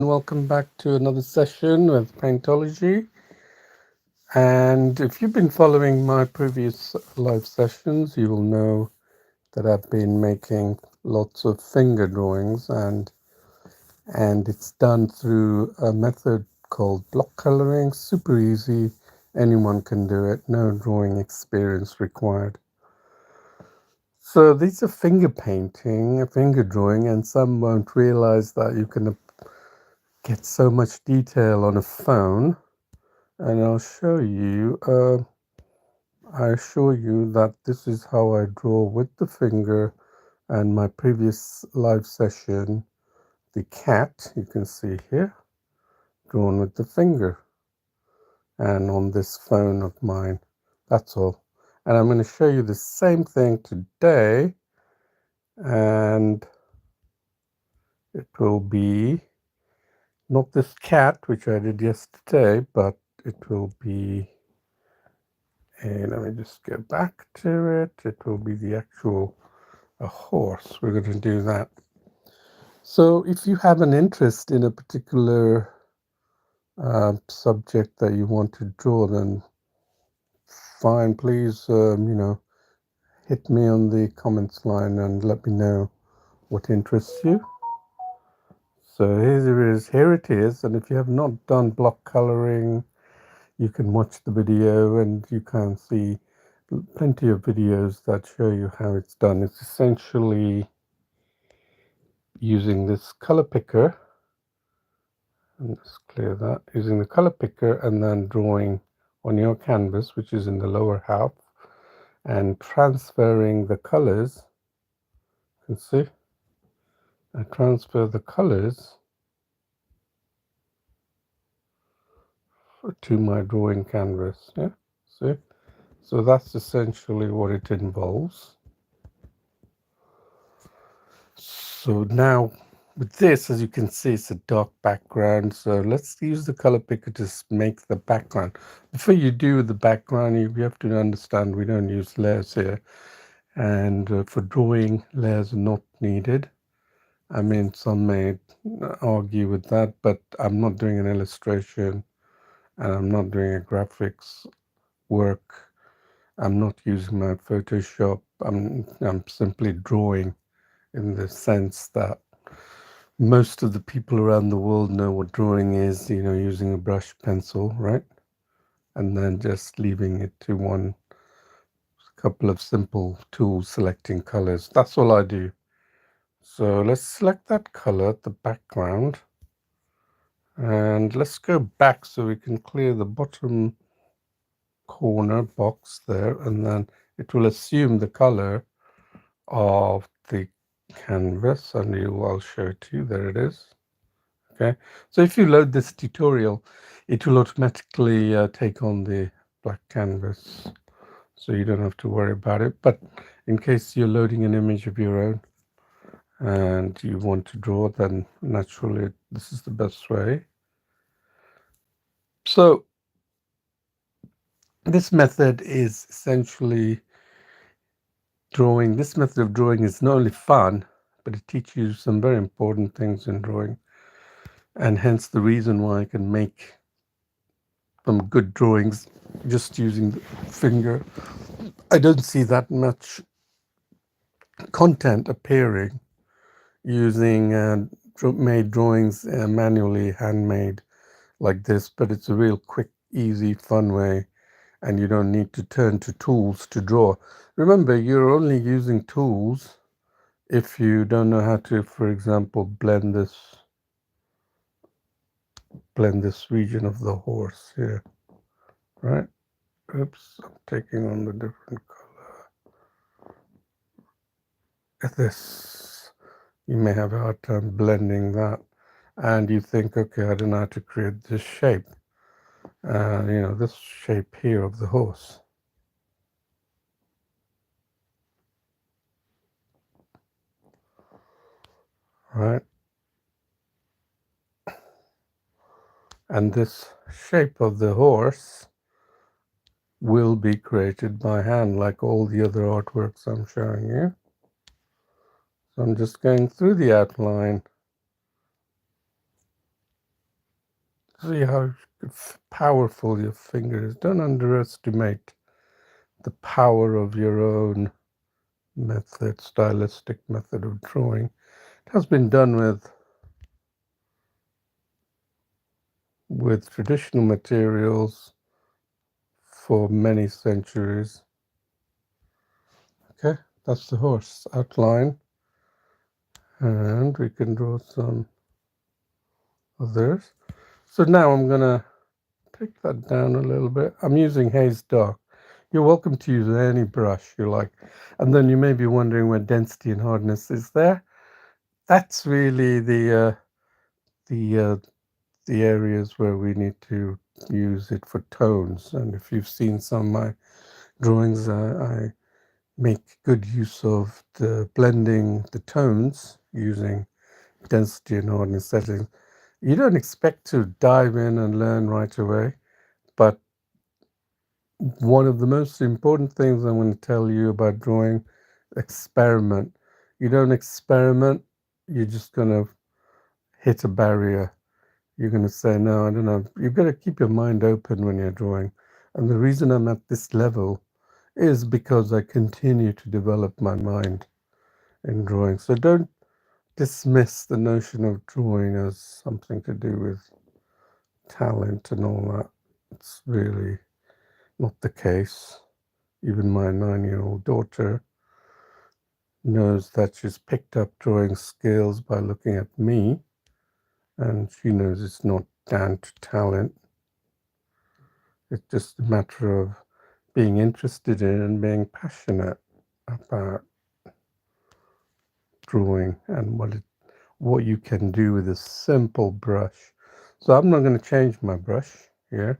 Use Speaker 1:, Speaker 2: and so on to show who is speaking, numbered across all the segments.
Speaker 1: Welcome back to another session with Paintology. And if you've been following my previous live sessions, you will know that I've been making lots of finger drawings, and it's done through a method called block coloring. Super easy. Anyone can do it. No drawing experience required. So these are finger painting, finger drawing, and some won't realize that you can get so much detail on a phone. And I assure you that this is how I draw with the finger. And my previous live session, the cat, you can see here, drawn with the finger. And on this phone of mine, that's all. And I'm going to show you the same thing today. And it will be not this cat, which I did yesterday, but it will be, and let me just go back to it. It will be the actual a horse. We're going to do that. So if you have an interest in a particular subject that you want to draw, then fine, please, hit me on the comments line and let me know what interests you. So here it is. And if you have not done block coloring, you can watch the video and you can see plenty of videos that show you how it's done. It's essentially using this color picker. And let's clear that, using the color picker and then drawing on your canvas, which is in the lower half, and transferring the colors. You can see I transfer the colors to my drawing canvas. Yeah, see, so that's essentially what it involves. So now with this, as you can see, it's a dark background. So let's use the color picker to make the background. Before you do the background, you have to understand we don't use layers here. And for drawing, layers are not needed. I mean, some may argue with that, but I'm not doing an illustration and I'm not doing a graphics work. I'm not using my Photoshop. I'm simply drawing in the sense that most of the people around the world know what drawing is, using a brush pencil, right? And then just leaving it to one couple of simple tools, selecting colors. That's all I do. So let's select that color, the background, and let's go back so we can clear the bottom corner box there, and then it will assume the color of the canvas, and I'll show it to you. There it is. Okay, so if you load this tutorial, it will automatically take on the black canvas, so you don't have to worry about it. But in case you're loading an image of your own and you want to draw, then naturally this is the best way. So this method is essentially drawing. This method of drawing is not only fun, but it teaches you some very important things in drawing, and hence the reason why I can make some good drawings just using the finger. I don't see that much content appearing using made drawings manually, handmade like this, but it's a real quick, easy, fun way, and you don't need to turn to tools to draw. Remember, you're only using tools if you don't know how to, for example, blend this region of the horse here, right? Oops, I'm taking on the different color. This, you may have a hard time blending that, and you think, okay, I don't know how to create this shape. This shape here of the horse. Right? And this shape of the horse will be created by hand, like all the other artworks I'm showing you. So I'm just going through the outline See how powerful your finger is. Don't underestimate the power of your own method, stylistic method of drawing. It has been done with traditional materials for many centuries. Okay, that's the horse outline, and we can draw some others. So now I'm gonna take that down a little bit. I'm using Haze Dark. You're welcome to use any brush you like. And then you may be wondering where density and hardness is there. That's really the the areas where we need to use it for tones. And if you've seen some of my drawings, I make good use of the blending the tones using density and hardness settings. You don't expect to dive in and learn right away, but one of the most important things I'm going to tell you about drawing, experiment. You don't experiment, you're just going to hit a barrier. You're going to say, no, I don't know. You've got to keep your mind open when you're drawing. And the reason I'm at this level is because I continue to develop my mind in drawing. So don't dismiss the notion of drawing as something to do with talent and all that. It's really not the case. Even my 9-year-old daughter knows that she's picked up drawing skills by looking at me, and she knows it's not down to talent. It's just a matter of being interested in and being passionate about drawing and what you can do with a simple brush. So I'm not going to change my brush here.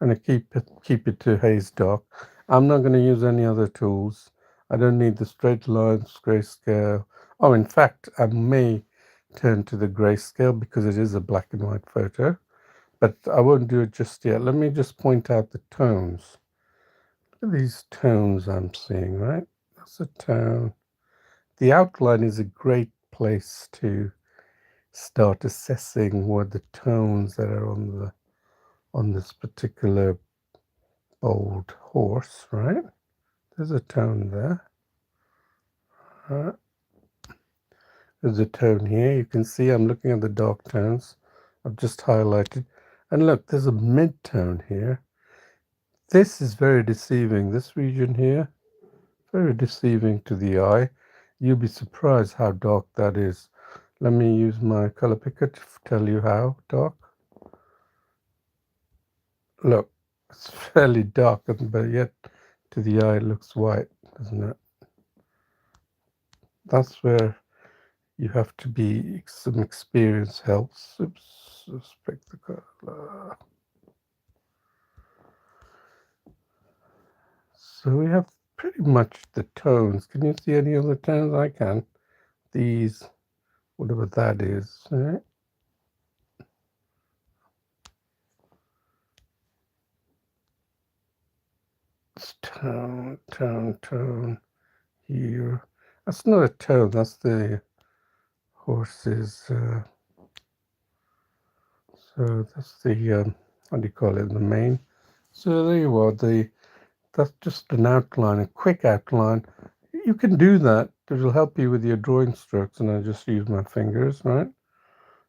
Speaker 1: I'm going to keep it to Haze Dark. I'm not going to use any other tools. I don't need the straight lines, grayscale. Oh, in fact, I may turn to the grayscale because it is a black and white photo, but I won't do it just yet. Let me just point out the tones. Look at these tones I'm seeing, right? That's a tone. The outline is a great place to start assessing what the tones that are on this particular bold horse, right? There's a tone there. Right. There's a tone here. You can see I'm looking at the dark tones. I've just highlighted. And look, there's a mid-tone here. This is very deceiving. This region here, very deceiving to the eye. You'll be surprised how dark that is. Let me use my color picker to tell you how dark. Look, it's fairly dark, but yet to the eye it looks white, doesn't it? That's where you have to be, some experience helps. Oops, respect the color. So we have pretty much the tones. Can you see any other tones? I can. These, whatever that is, right? It's tone, tone, tone here. That's not a tone, that's the horse's, so that's the, what do you call it, the mane. So there you are, that's just an outline, a quick outline. You can do that. It'll help you with your drawing strokes, and I just use my fingers, right?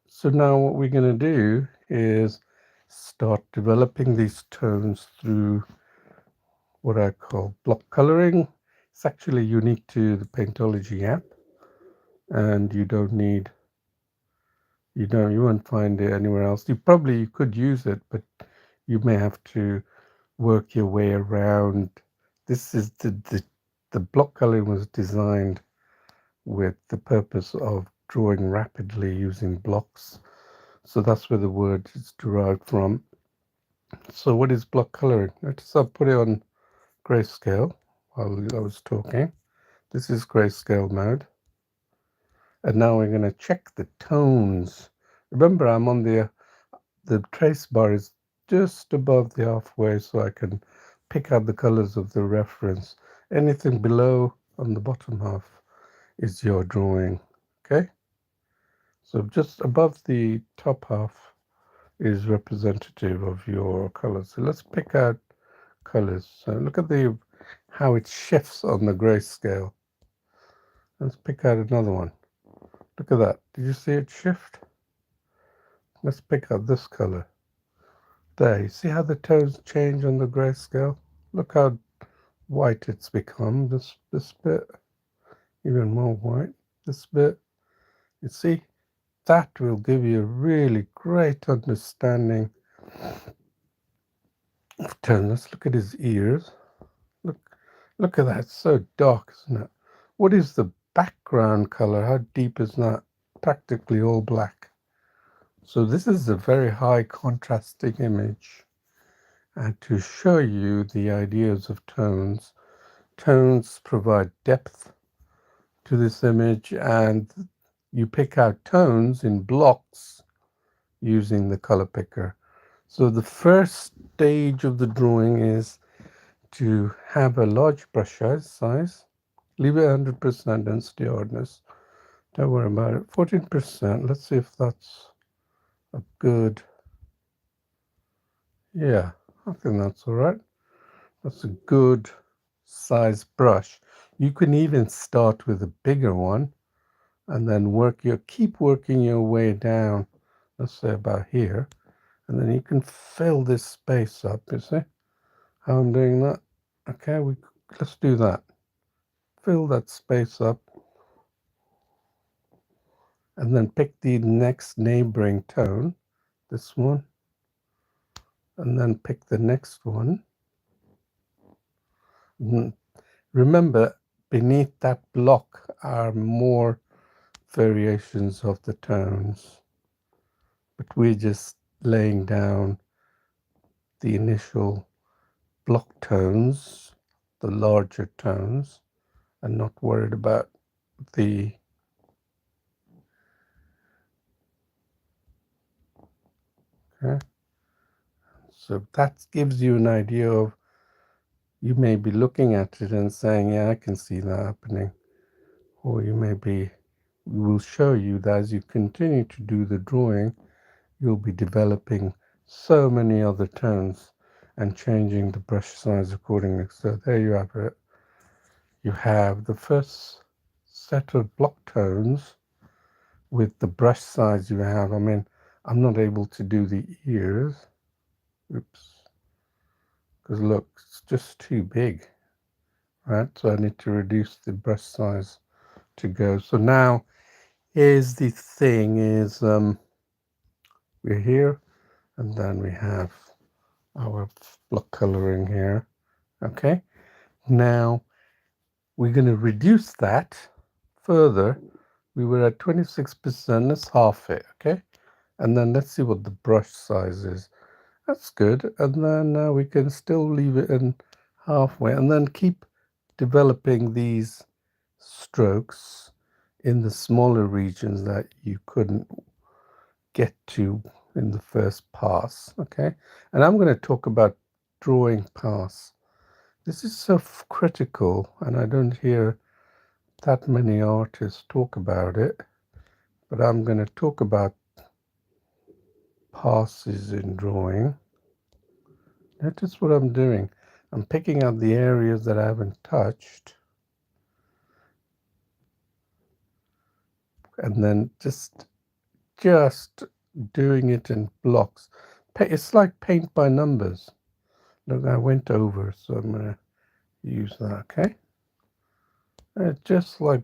Speaker 1: So now what we're going to do is start developing these tones through what I call block coloring. It's actually unique to the Paintology app, and you won't find it anywhere else. You could use it, but you may have to work your way around. This is the block coloring was designed with the purpose of drawing rapidly using blocks. So that's where the word is derived from. So what is block coloring? I'll put it on grayscale while I was talking. This is grayscale mode. And now we're going to check the tones. Remember, I'm on the trace bar is just above the halfway, so I can pick out the colors of the reference. Anything below on the bottom half is your drawing. Okay? So just above the top half, is representative of your colors. So let's pick out colors. So look at the how it shifts on the grayscale. Let's pick out another one. Look at that. Did you see it shift? Let's pick out this color. There, you see how the tones change on the grayscale? Look how white it's become. This bit, even more white. This bit. You see, that will give you a really great understanding of tone. Let's look at his ears. Look, look at that. It's so dark, isn't it? What is the background color? How deep is that? Practically all black. So this is a very high contrasting image. And to show you the ideas of tones, tones provide depth to this image, and you pick out tones in blocks using the color picker. So the first stage of the drawing is to have a large brush size. Leave it 100% density hardness. Don't worry about it. 14%. Let's see if that's a good. Yeah, I think that's all right. That's a good size brush. You can even start with a bigger one and then keep working your way down, let's say about here, and then you can fill this space up. You see how I'm doing that? Okay, let's do that. Fill that space up and then pick the next neighboring tone, this one, and then pick the next one. Remember, beneath that block are more variations of the tones, but we're just laying down the initial block tones, the larger tones, and not worried about the okay. So that gives you an idea of, you may be looking at it and saying, yeah, I can see that happening. Or we will show you that as you continue to do the drawing, you'll be developing so many other tones and changing the brush size accordingly. So there you have it. You have the first set of block tones with the brush size you have. I mean, I'm not able to do the ears. Oops. Because look, it's just too big, right? So I need to reduce the brush size to go. So now here's the thing is we're here and then we have our block coloring here. Okay. Now we're going to reduce that further. We were at 26%. Let's half it. Okay. And then let's see what the brush size is. That's good. And then we can still leave it in halfway and then keep developing these strokes in the smaller regions that you couldn't get to in the first pass. Okay. And I'm going to talk about drawing pass. This is so critical, and I don't hear that many artists talk about it, but I'm going to talk about passes in drawing. Notice what I'm doing. I'm picking out the areas that I haven't touched and then just doing it in blocks. It's like paint by numbers. Look, I went over, so I'm going to use that, okay? Just like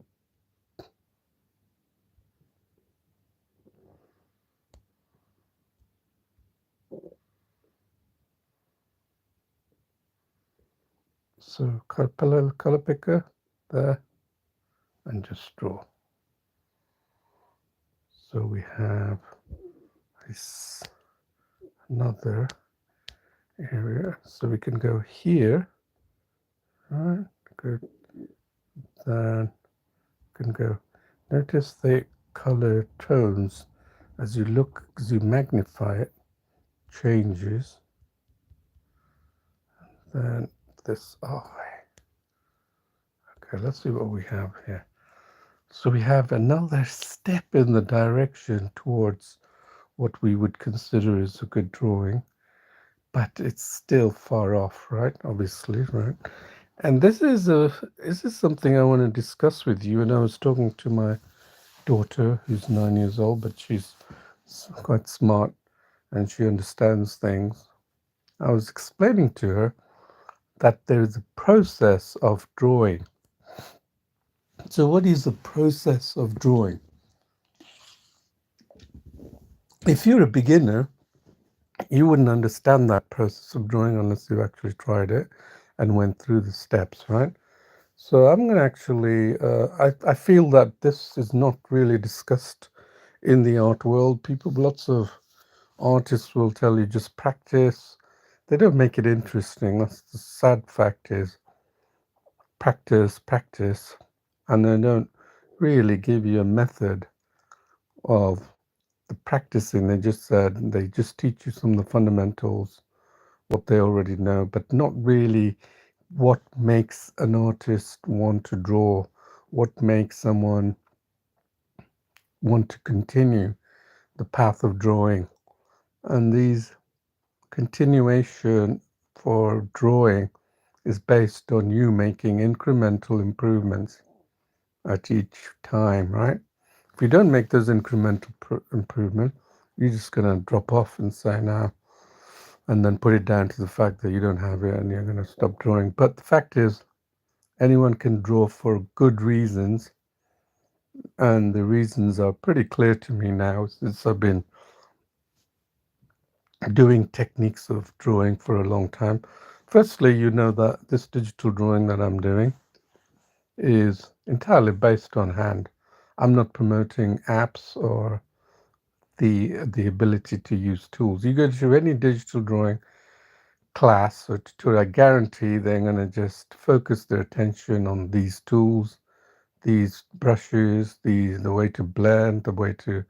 Speaker 1: so, color picker there, and just draw. So we have this another area, so we can go here, right? Good. Then we can go. Notice the color tones as you magnify it, changes. Then this eye. Okay, let's see what we have here. So we have another step in the direction towards what we would consider as a good drawing, but it's still far off, right? Obviously, right? And this is something I want to discuss with you. And I was talking to my daughter, who's 9 years old, but she's quite smart and she understands things. I was explaining to her that there is a process of drawing. So, what is the process of drawing? If you're a beginner, you wouldn't understand that process of drawing unless you actually tried it and went through the steps, right? So I'm going to actually, I feel that this is not really discussed in the art world. Lots of artists will tell you just practice. They don't make it interesting. That's the sad fact is practice, practice, and they don't really give you a method of the practicing. They just teach you some of the fundamentals, what they already know, but not really what makes an artist want to draw, what makes someone want to continue the path of drawing. And these continuation for drawing is based on you making incremental improvements at each time, right? If you don't make those incremental improvement, you're just going to drop off and say now, and then put it down to the fact that you don't have it and you're going to stop drawing. But the fact is, anyone can draw for good reasons, and the reasons are pretty clear to me now since I've been doing techniques of drawing for a long time. Firstly, you know that this digital drawing that I'm doing is entirely based on hand. I'm not promoting apps or the ability to use tools. You go to any digital drawing class or tutorial, I guarantee they're going to just focus their attention on these tools, these brushes, the way to blend, the way to,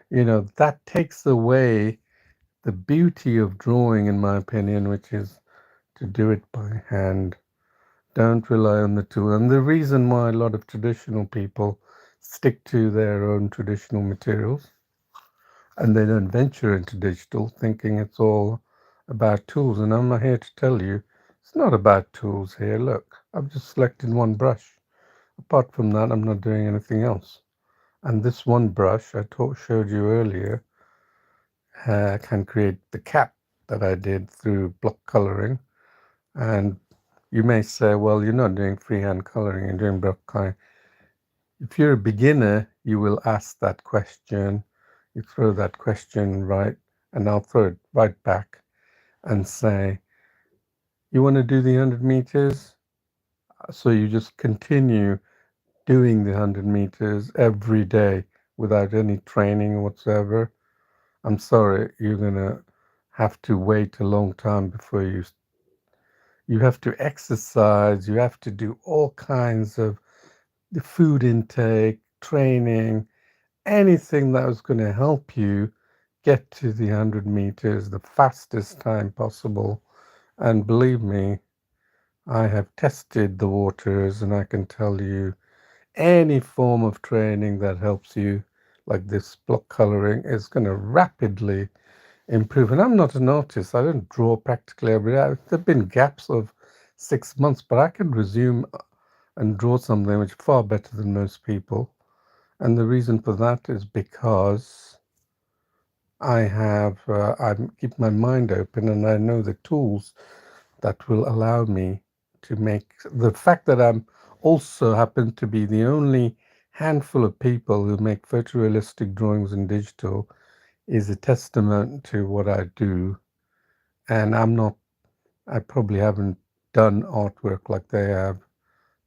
Speaker 1: that takes away the beauty of drawing, in my opinion, which is to do it by hand. Don't rely on the tool. And the reason why a lot of traditional people stick to their own traditional materials and they don't venture into digital thinking it's all about tools. And I'm here to tell you it's not about tools here. Look, I've just selected one brush. Apart from that, I'm not doing anything else. And this one brush showed you earlier can create the cap that I did through block coloring. And you may say, well, you're not doing freehand coloring, you're doing block coloring. If you're a beginner, you will ask that question. You throw that question right, and I'll throw it right back and say, you want to do the 100 meters? So you just continue doing the 100 meters every day without any training whatsoever. I'm sorry, you're going to have to wait a long time before you have to exercise, you have to do all kinds of the food intake, training, anything that was going to help you get to the 100 meters the fastest time possible. And believe me, I have tested the waters and I can tell you any form of training that helps you, like this block coloring, is going to rapidly improve. And I'm not an artist, I don't draw practically every day. There have been gaps of 6 months, but I can resume and draw something which is far better than most people. And the reason for that is because I keep my mind open and I know the tools that will allow me to make the fact that I'm also happen to be the only handful of people who make photorealistic drawings in digital is a testament to what I do. And I probably haven't done artwork like they have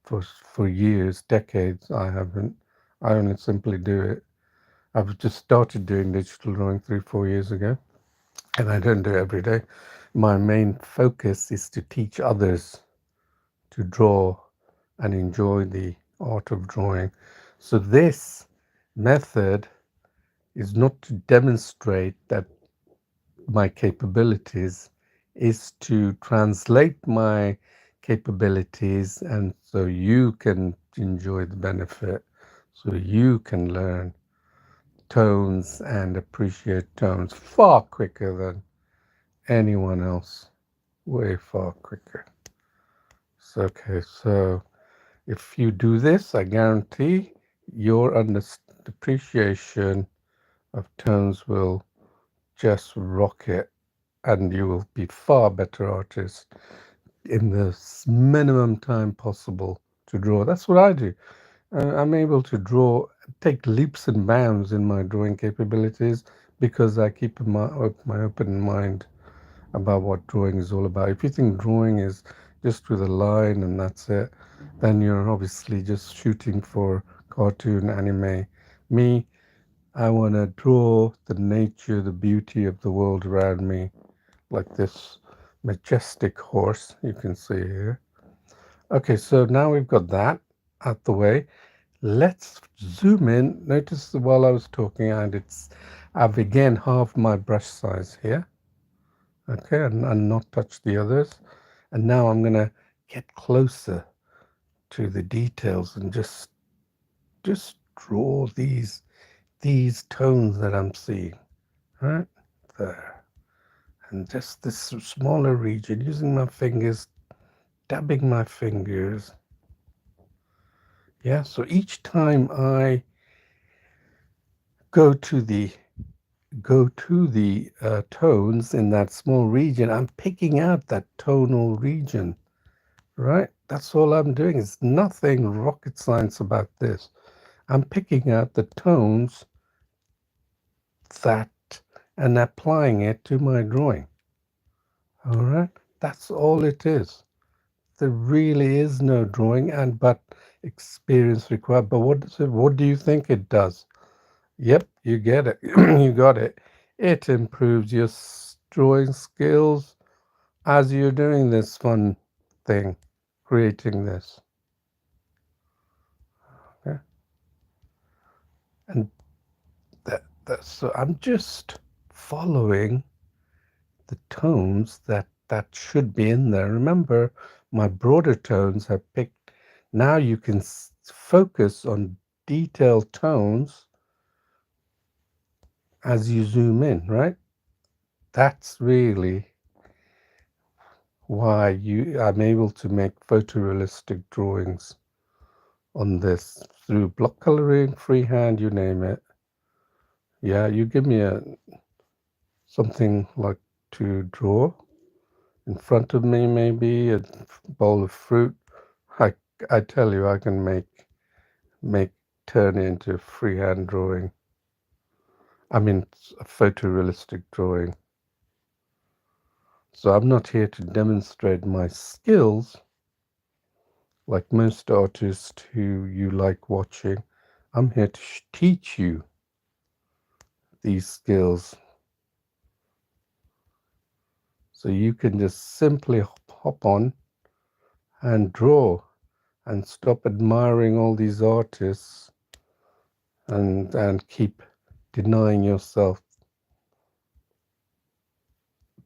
Speaker 1: for years, decades. I haven't. I only simply do it. I've just started doing digital drawing 3, 4 years ago, and I don't do it every day. My main focus is to teach others to draw and enjoy the art of drawing. So this method is not to demonstrate that my capabilities, is to translate my capabilities and so you can enjoy the benefit, so you can learn. tones and appreciate tones far quicker than anyone else. Way far quicker. So, okay, so if you do this, I guarantee your appreciation of tones will just rocket and you will be far better artist in the minimum time possible to draw. That's what I do. I'm able to draw, take leaps and bounds in my drawing capabilities because I keep my open mind about what drawing is all about. If you think drawing is just with a line and that's it, then you're obviously just shooting for cartoon anime. Me, I want to draw the nature, the beauty of the world around me, like this majestic horse you can see here. Okay, so now we've got that out the way. Let's zoom in. Notice that while I was talking, I've again halved my brush size here. Okay, and not touch the others. And now I'm gonna get closer to the details and just draw these tones that I'm seeing. Right there. And just this smaller region, using my fingers, dabbing my fingers. Yeah, so each time I go to the tones in that small region, I'm picking out that tonal region, right? That's all I'm doing. It's nothing rocket science about this. I'm picking out the tones that and applying it to my drawing. All right, that's all it is. There really is no drawing and but experience required. But what do you think it does? Yep, you get it. You got it. It improves your drawing skills as you're doing this fun thing, creating this. Okay? And that's so I'm just following the tones that should be in there. Remember, my broader tones have picked. Now you can focus on detailed tones as you zoom in, right? That's really why I'm able to make photorealistic drawings on this through block coloring, freehand, you name it. Yeah, you give me something like to draw in front of me, maybe a bowl of fruit. I I tell you, I can make turn into freehand drawing. I mean, a photorealistic drawing. So I'm not here to demonstrate my skills like most artists who you like watching. I'm here to teach you these skills so you can just simply hop on and draw and stop admiring all these artists and keep denying yourself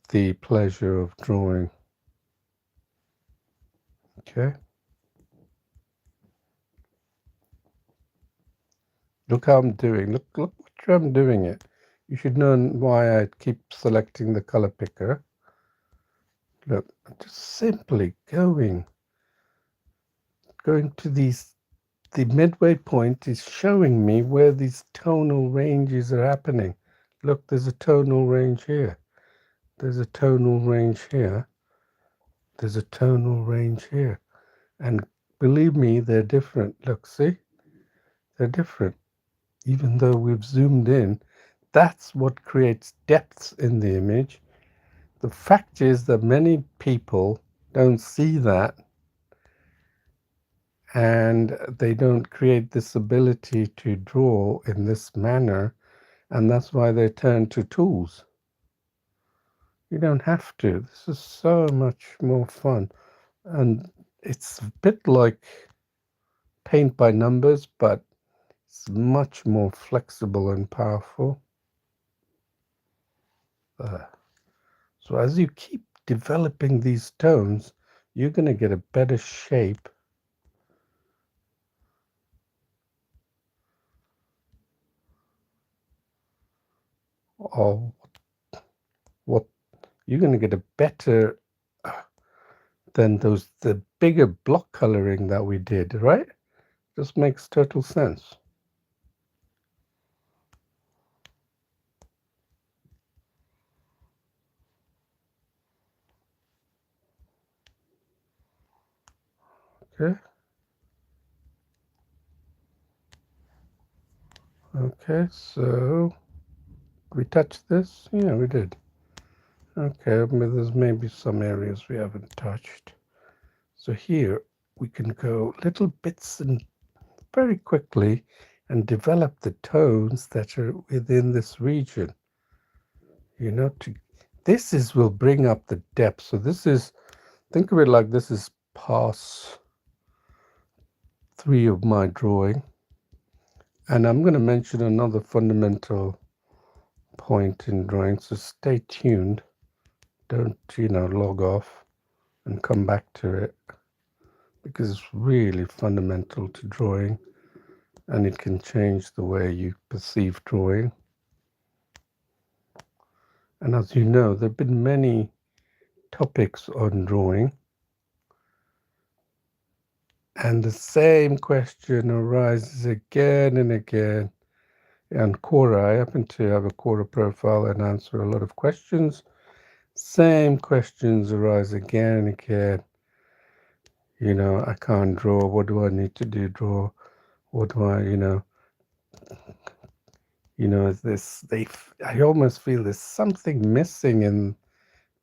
Speaker 1: the pleasure of drawing. Okay? Look how I'm doing. Look what I'm doing it. You should know why I keep selecting the color picker. Look, I'm just simply going to these. The midway point is showing me where these tonal ranges are happening. Look, there's a tonal range here. There's a tonal range here. There's a tonal range here. And believe me, they're different. Look, see? They're different. Even though we've zoomed in, that's what creates depths in the image. The fact is that many people don't see that and they don't create this ability to draw in this manner, and that's why they turn to tools. You don't have to. This is so much more fun, and it's a bit like paint by numbers, but it's much more flexible and powerful. So as you keep developing these tones, you're going to get a better shape. of what you're going to get a better than the bigger block coloring that we did, right? Just makes total sense. Okay. Okay, so we touched this? Yeah, we did. Okay, but there's maybe some areas we haven't touched. So here we can go little bits and very quickly and develop the tones that are within this region. To this is will bring up the depth. So this is, think of it like this is pass 3 of my drawing. And I'm going to mention another fundamental point in drawing, so stay tuned. Don't, log off and come back to it, because it's really fundamental to drawing and it can change the way you perceive drawing. And as you know, there have been many topics on drawing, and the same question arises again and again. And Quora, I happen to have a Quora profile and answer a lot of questions. Same questions arise again and again. I can't draw. What do I need to do? Draw. What do this, I almost feel there's something missing in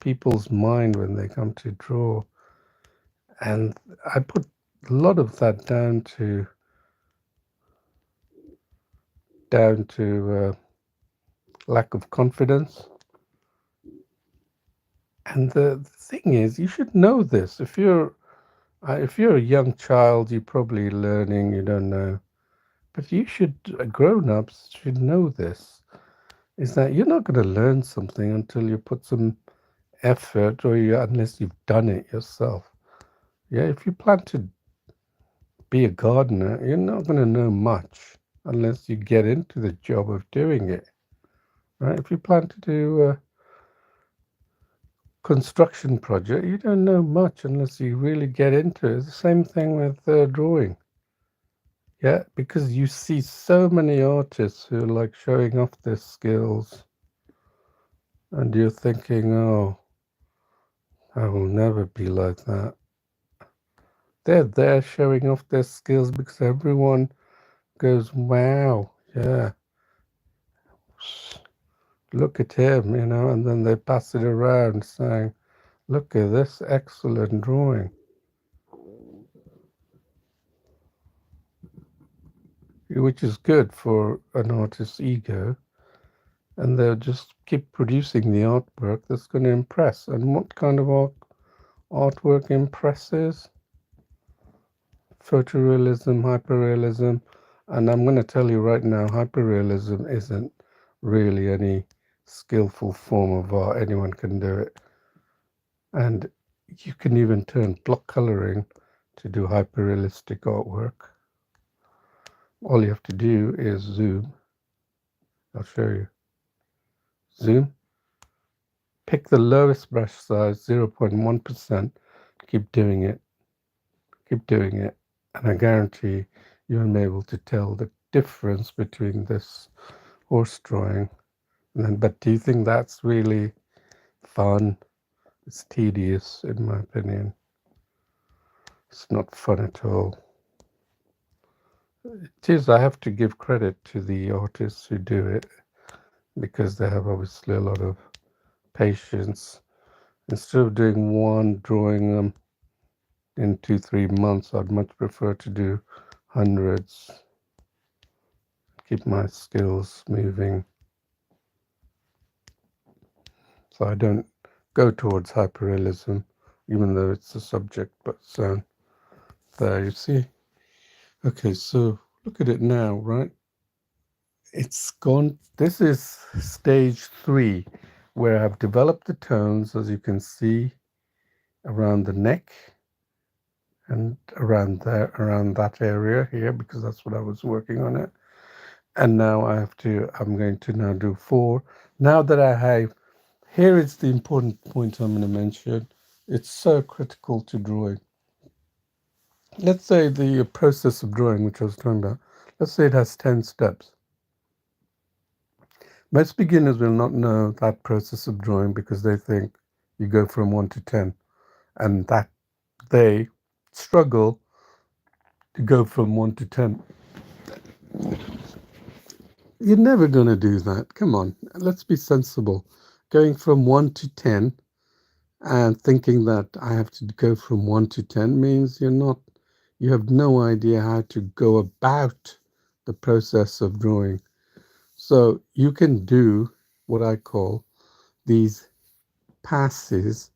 Speaker 1: people's mind when they come to draw. And I put a lot of that down to lack of confidence. And the thing is, you should know this. If you're a young child, you're probably learning, you don't know. But grown-ups should know this, is that you're not going to learn something until you put some effort, unless you've done it yourself. Yeah, if you plan to be a gardener, you're not going to know much unless you get into the job of doing it, right? If you plan to do a construction project, you don't know much unless you really get into it. It's the same thing with drawing. Yeah, because you see so many artists who are like showing off their skills, and you're thinking, oh, I will never be like that. They're there showing off their skills because everyone goes, wow, yeah, look at him, and then they pass it around saying, look at this excellent drawing, which is good for an artist's ego. And they'll just keep producing the artwork that's going to impress. And what kind of artwork impresses? Photorealism, hyperrealism. And I'm going to tell you right now, hyperrealism isn't really any skillful form of art. Anyone can do it. And you can even turn block coloring to do hyperrealistic artwork. All you have to do is zoom. I'll show you. Zoom. Pick the lowest brush size, 0.1%. Keep doing it. Keep doing it. And I guarantee you'll be able to tell the difference between this horse drawing. But do you think that's really fun? It's tedious, in my opinion. It's not fun at all. It is, I have to give credit to the artists who do it, because they have obviously a lot of patience. Instead of doing one drawing them in 2-3 months, I'd much prefer to do hundreds, keep my skills moving, so I don't go towards hyperrealism, even though it's a subject. But there, you see. Okay, so look at it now, right? It's gone. This is stage 3, where I've developed the tones, as you can see, around the neck and around there, around that area here, because that's what I was working on it. And now I'm going to now do 4. Now that I have, here is the important point I'm going to mention. It's so critical to drawing. Let's say the process of drawing, which I was talking about, let's say it has 10 steps. Most beginners will not know that process of drawing because they think you go from 1 to 10, and that they struggle to go from 1 to 10. You're never going to do that. Come on, let's be sensible. Going from 1 to 10 and thinking that I have to go from 1 to 10 means you have no idea how to go about the process of drawing. So you can do what I call these passes,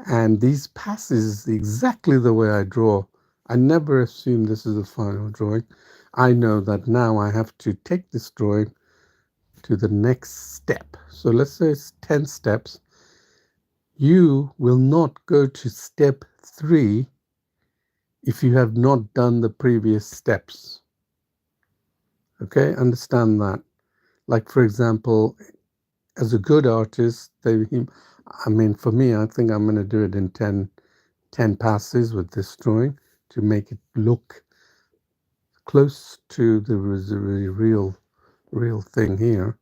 Speaker 1: and these passes is exactly the way I draw. I never assume this is the final drawing. I know that now I have to take this drawing to the next step. So let's say it's 10 steps. You will not go to step 3 if you have not done the previous steps. Okay, understand that. Like, for example, as a good artist, I mean, for me, I think I'm going to do it in 10 passes with this drawing to make it look close to the real thing here,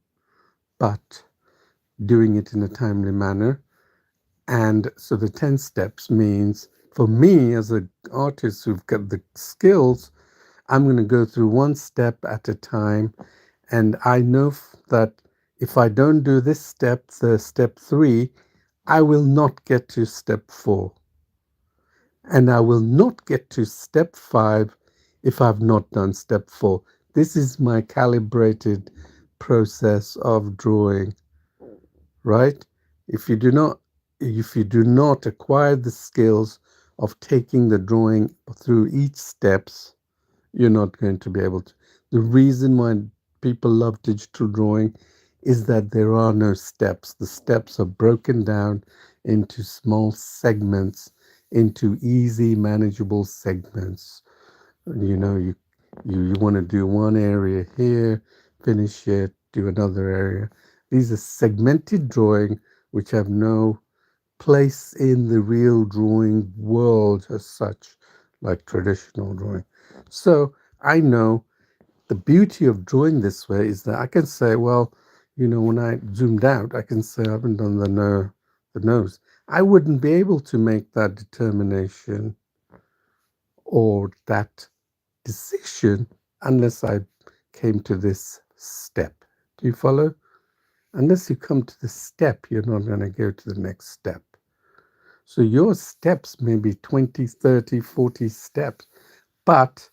Speaker 1: but doing it in a timely manner. And so the 10 steps means for me as an artist who've got the skills, I'm going to go through one step at a time. And I know that if I don't do this step, the step 3, I will not get to step 4. And I will not get to step 5 if I've not done step 4. This is my calibrated process of drawing, right? If you do not if you do not acquire the skills of taking the drawing through each steps, you're not going to be able to. The reason why people love digital drawing is that there are no steps. The steps are broken down into small segments, into easy manageable segments. You want to do one area here, finish it, do another area. These are segmented drawing which have no place in the real drawing world as such, like traditional drawing. So I know the beauty of drawing this way is that I can say, well, when I zoomed out, I can say I haven't done the nose. I wouldn't be able to make that determination or that decision unless I came to this step. Do you follow? Unless you come to this step, you're not going to go to the next step. So your steps may be 20, 30, 40 steps, but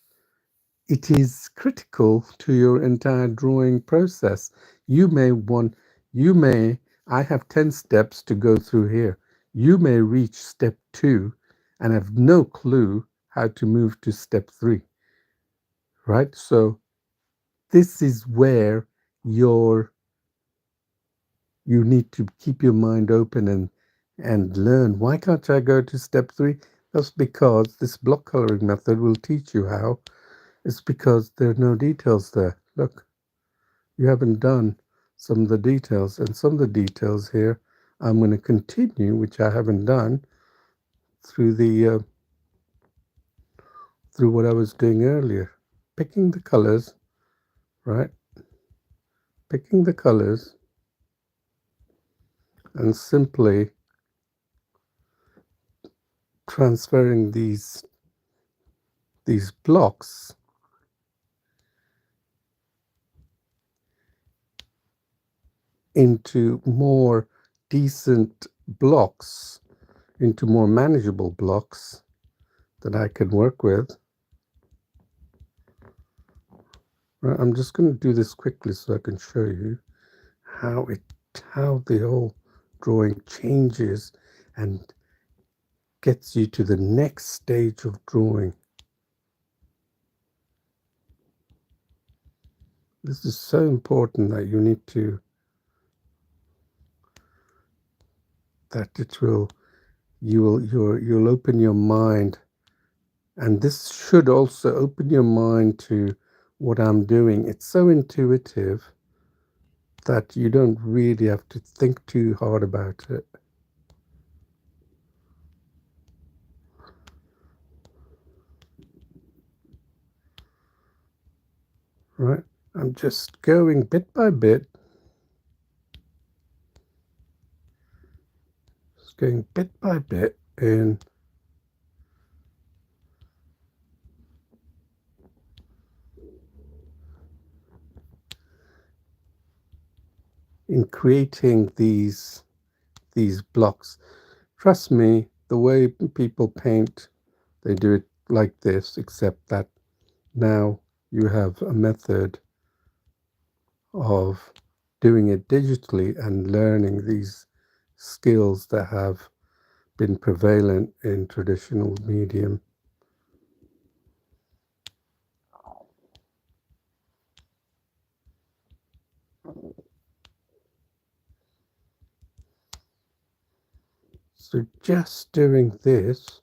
Speaker 1: it is critical to your entire drawing process. You may want, you may, I have 10 steps to go through here. You may reach step 2 and have no clue how to move to step 3, right? So this is where your you need to keep your mind open and learn. Why can't I go to step 3? That's because this block coloring method will teach you how. It's because there are no details there. Look, you haven't done some of the details, and some of the details here I'm going to continue, which I haven't done through the through what I was doing earlier. Picking the colors, right? Picking the colors and simply transferring these blocks into more decent blocks, into more manageable blocks that I can work with. Right, I'm just going to do this quickly so I can show you how the whole drawing changes and gets you to the next stage of drawing. This is so important that you need to that it will you'll open your mind, and this should also open your mind to what I'm doing. It's so intuitive that you don't really have to think too hard about it. Right? I'm just going bit by bit, just going bit by bit in creating these blocks. Trust me, the way people paint, they do it like this, except that now you have a method of doing it digitally and learning these skills that have been prevalent in traditional medium. So just doing this,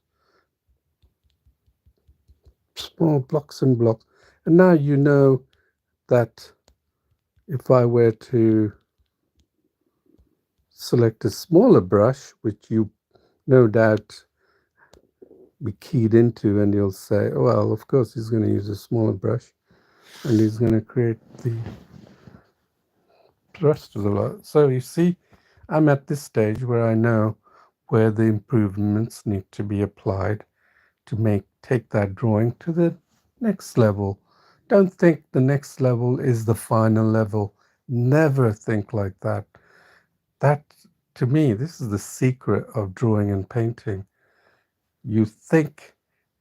Speaker 1: small blocks and blocks, and now you know that if I were to select a smaller brush, which you no doubt be keyed into, and you'll say, oh, well, of course he's going to use a smaller brush and he's going to create the rest of the lot. So you see, I'm at this stage where I know where the improvements need to be applied to take that drawing to the next level. Don't think the next level is the final level. Never think like that. That, to me, this is the secret of drawing and painting. You think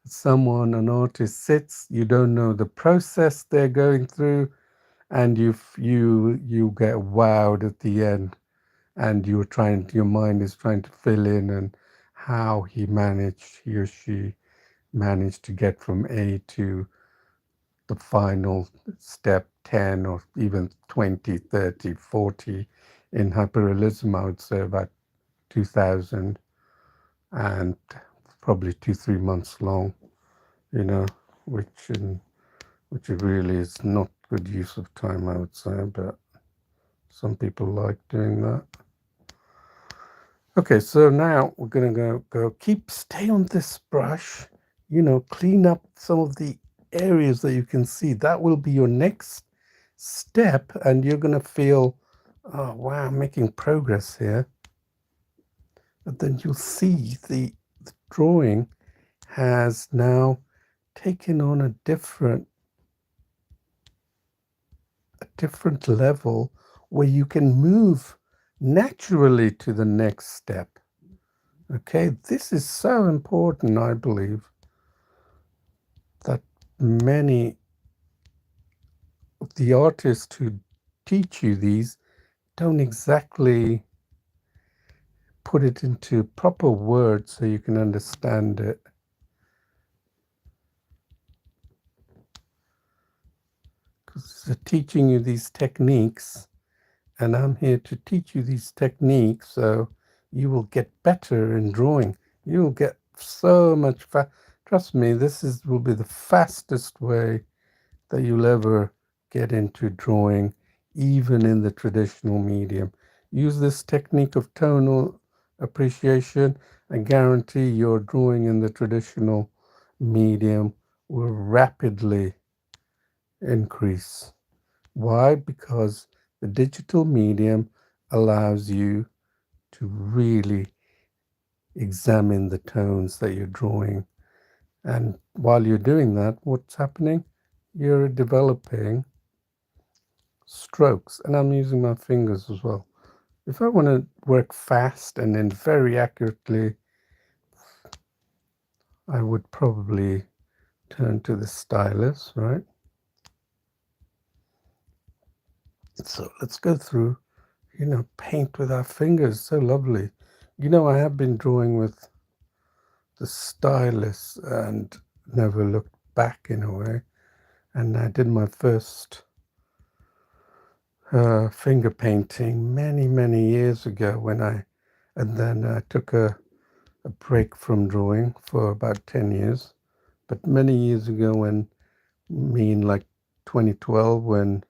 Speaker 1: someone, an artist sits, you don't know the process they're going through, and you get wowed at the end, and your mind is trying to fill in and how he or she managed to get from A to the final step 10 or even 20, 30, 40. In hyperrealism, I would say about 2000 and probably 2, 3 months long, you know, which in, which really is not good use of time, I would say, but some people like doing that. Okay, so now we're gonna stay on this brush, clean up some of the areas that you can see. That will be your next step, and you're gonna feel, oh wow, I'm making progress here. But then you'll see the drawing has now taken on a different level where you can move naturally to the next step. Okay, this is so important, I believe, that many of the artists who teach you these don't exactly put it into proper words so you can understand it. Because they're teaching you these techniques, and I'm here to teach you these techniques so you will get better in drawing. You'll get so much Trust me, will be the fastest way that you'll ever get into drawing, even in the traditional medium. Use this technique of tonal appreciation. I guarantee your drawing in the traditional medium will rapidly increase. Why? Because the digital medium allows you to really examine the tones that you're drawing. And while you're doing that, what's happening? You're developing strokes, and I'm using my fingers as well. If I want to work fast and then very accurately, I would probably turn to the stylus, right? So let's go through, paint with our fingers. So lovely. I have been drawing with the stylus and never looked back in a way. And I did my first finger painting many, many years ago and then I took a break from drawing for about 10 years. But many years ago, when me and like 2012 when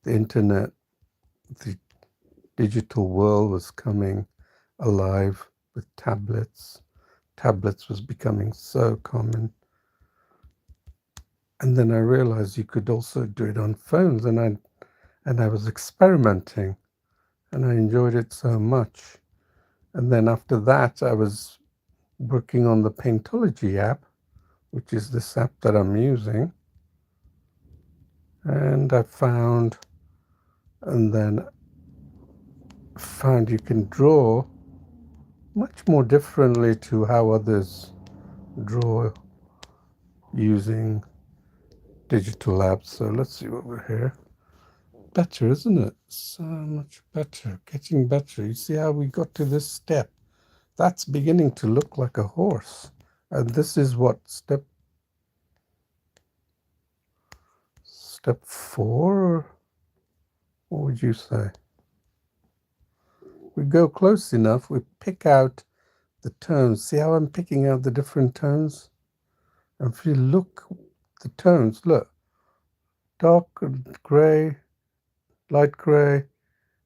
Speaker 1: the internet, the digital world was coming alive with tablets. Tablets was becoming so common. And then I realized you could also do it on phones, and I was experimenting and I enjoyed it so much. And then after that I was working on the Paintology app, which is this app that I'm using. And I found and then found you can draw much more differently to how others draw using digital apps. So let's see what we're here. Better, isn't it? So much better. Getting better. You see how we got to this step? That's beginning to look like a horse. And this is what step 4, or what would you say? We go close enough, we pick out the tones. See how I'm picking out the different tones? And if you look, the tones, look, dark gray, light gray,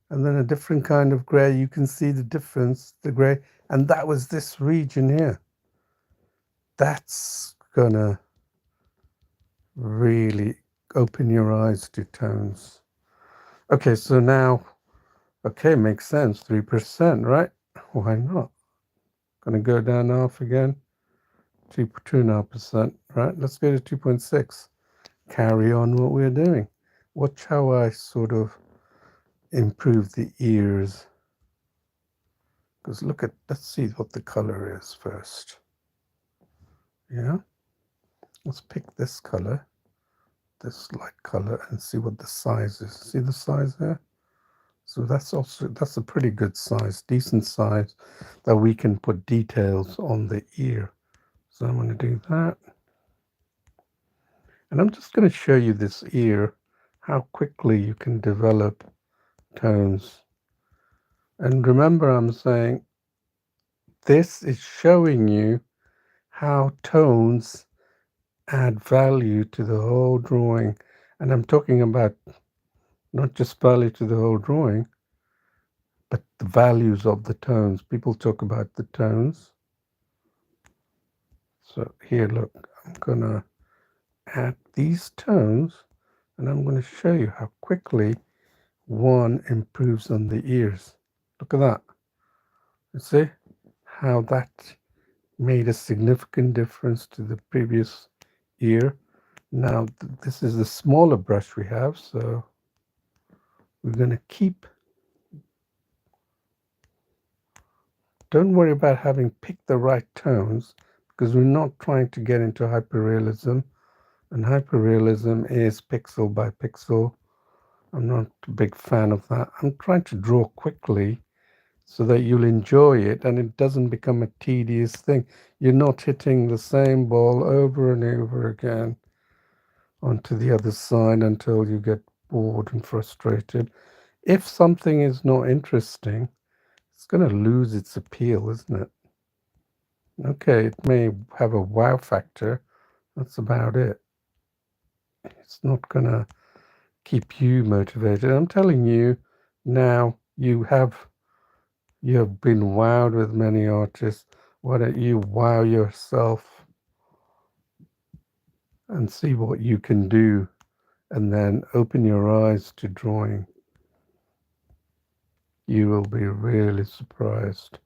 Speaker 1: and then a different kind of gray. You can see the difference, the gray. And that was this region here. That's gonna really open your eyes to tones. Okay, so now, okay, makes sense, 3%, right? Why not? Gonna go down half again, 2.5%, right? Let's go to 2.6. Carry on what we're doing. Watch how I sort of improve the ears. Because let's see what the color is first. Yeah, let's pick this color, this light color, and see what the size is. See the size there? So that's a pretty good size, decent size, that we can put details on the ear. So I'm going to do that. And I'm just going to show you this ear, how quickly you can develop tones. And remember, I'm saying this is showing you how tones add value to the whole drawing. And I'm talking about not just value to the whole drawing, but the values of the tones. People talk about the tones. So here, look, I'm gonna add these tones and I'm going to show you how quickly one improves on the ears. Look at that. You see how that made a significant difference to the previous ear. Now this is the smaller brush we have, so we're going to keep. Don't worry about having picked the right tones, because we're not trying to get into hyperrealism, and hyperrealism is pixel by pixel. I'm not a big fan of that. I'm trying to draw quickly so that you'll enjoy it and it doesn't become a tedious thing. You're not hitting the same ball over and over again onto the other side until you get bored and frustrated. If something is not interesting, it's going to lose its appeal, isn't it? Okay, it may have a wow factor. That's about it. It's not going to keep you motivated. I'm telling you now, you've been wowed with many artists. Why don't you wow yourself and see what you can do, and then open your eyes to drawing? You will be really surprised.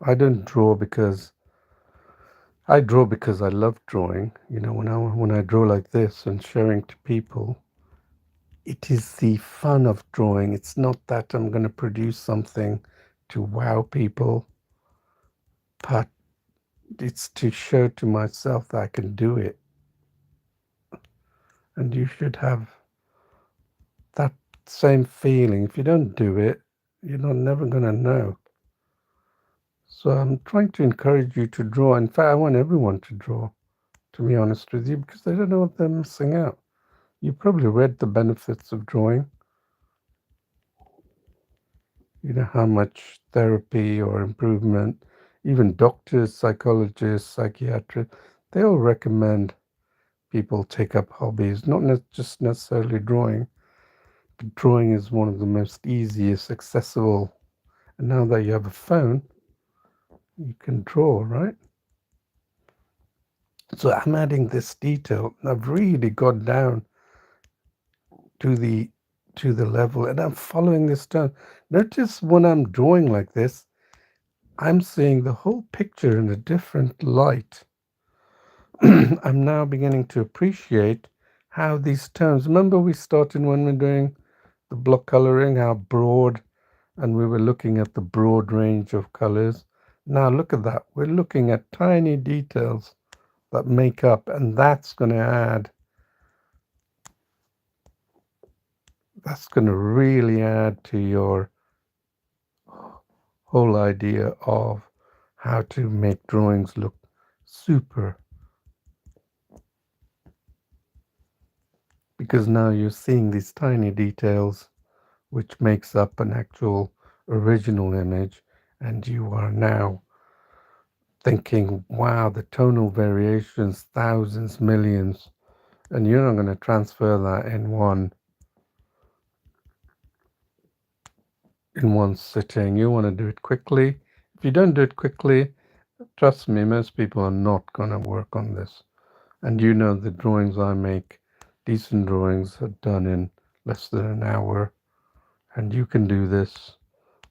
Speaker 1: I don't draw because I draw because I love drawing. You know, when I draw like this and showing to people, it is the fun of drawing. It's not that I'm going to produce something to wow people, but it's to show to myself that I can do it. And you should have that same feeling. If you don't do it, you're not never going to know. So I'm trying to encourage you to draw. In fact, I want everyone to draw, to be honest with you, because they don't know what they're missing out. You probably read the benefits of drawing. You know how much therapy or improvement, even doctors, psychologists, psychiatrists, they all recommend people take up hobbies, not just necessarily drawing, but drawing is one of the most easiest, accessible. And now that you have a phone, you can draw, right? So I'm adding this detail. I've really got down to the level, and I'm following this down. Notice when I'm drawing like this, I'm seeing the whole picture in a different light. I'm now beginning to appreciate how these terms. Remember, we started when we're doing the block coloring, how broad, and we were looking at the broad range of colors. Now look at that. We're looking at tiny details that make up, and that's going to really add to your whole idea of how to make drawings look super, because now you're seeing these tiny details which makes up an actual original image, and you are now thinking, wow, the tonal variations, thousands, millions, and you're not going to transfer that in one sitting. You want to do it quickly. If you don't do it quickly, trust me, most people are not going to work on this. And you know the drawings I make, decent drawings are done in less than an hour, and you can do this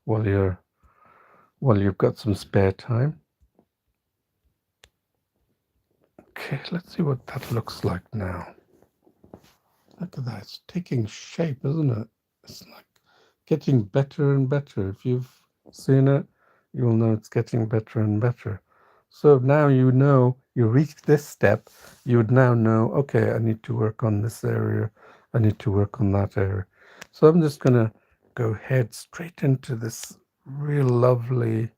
Speaker 1: while you've got some spare time. Okay, let's see what that looks like now. Look at that, it's taking shape, isn't it? It's like getting better and better. If you've seen it, you'll know it's getting better and better. So now you know, you reach this step, you would now know, okay, I need to work on this area, I need to work on that area. So I'm just going to go head straight into this real lovely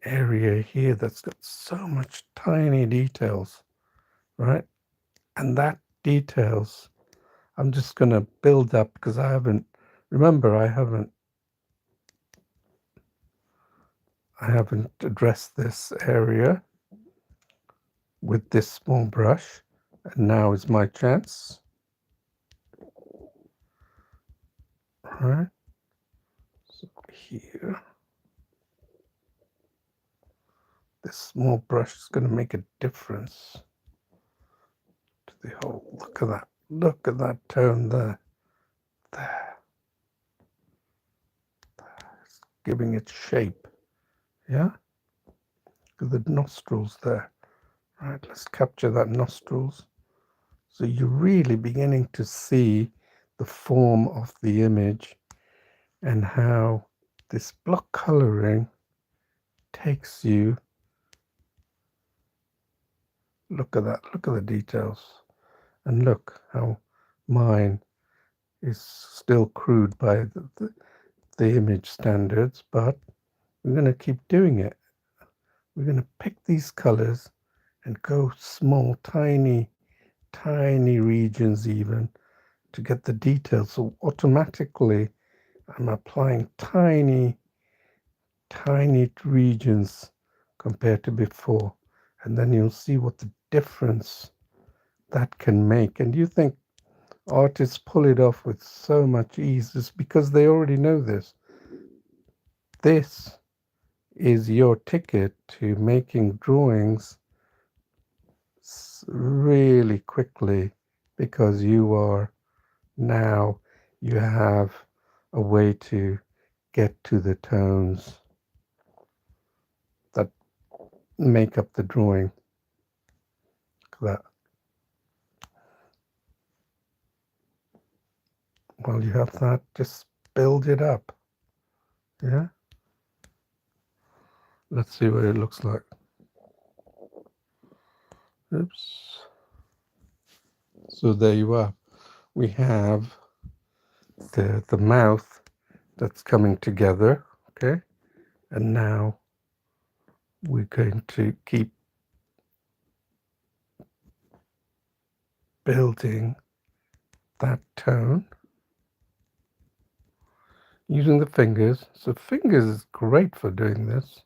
Speaker 1: area here that's got so much tiny details, right? And that details, I'm just going to build up because remember, I haven't addressed this area with this small brush, and now is my chance. All right, so here, this small brush is going to make a difference to the whole. Look at that tone there, there, it's giving it shape. Yeah, look at the nostrils there. Right, let's capture that nostrils. So you're really beginning to see the form of the image and how this block coloring takes you. Look at that, look at the details. And look how mine is still crude by the image standards, but we're going to keep doing it. We're going to pick these colors and go small, tiny regions even to get the details. So automatically I'm applying tiny regions compared to before. And then you'll see what the difference that can make. And you think artists pull it off with so much ease? It's because they already know this. This is your ticket to making drawings really quickly, because you have a way to get to the tones that make up the drawing. That while you have that, just build it up. Yeah, let's see what it looks like. Oops. So there you are. We have the mouth that's coming together. Okay, and now we're going to keep building that tone using the fingers. So fingers is great for doing this.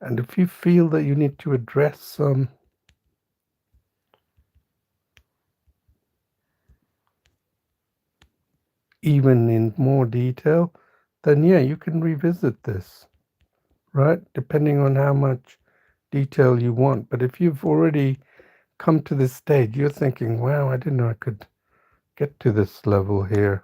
Speaker 1: And if you feel that you need to address some even in more detail, then yeah, you can revisit this, right? Depending on how much detail you want. But if you've already come to this stage, you're thinking, wow, I didn't know I could get to this level here.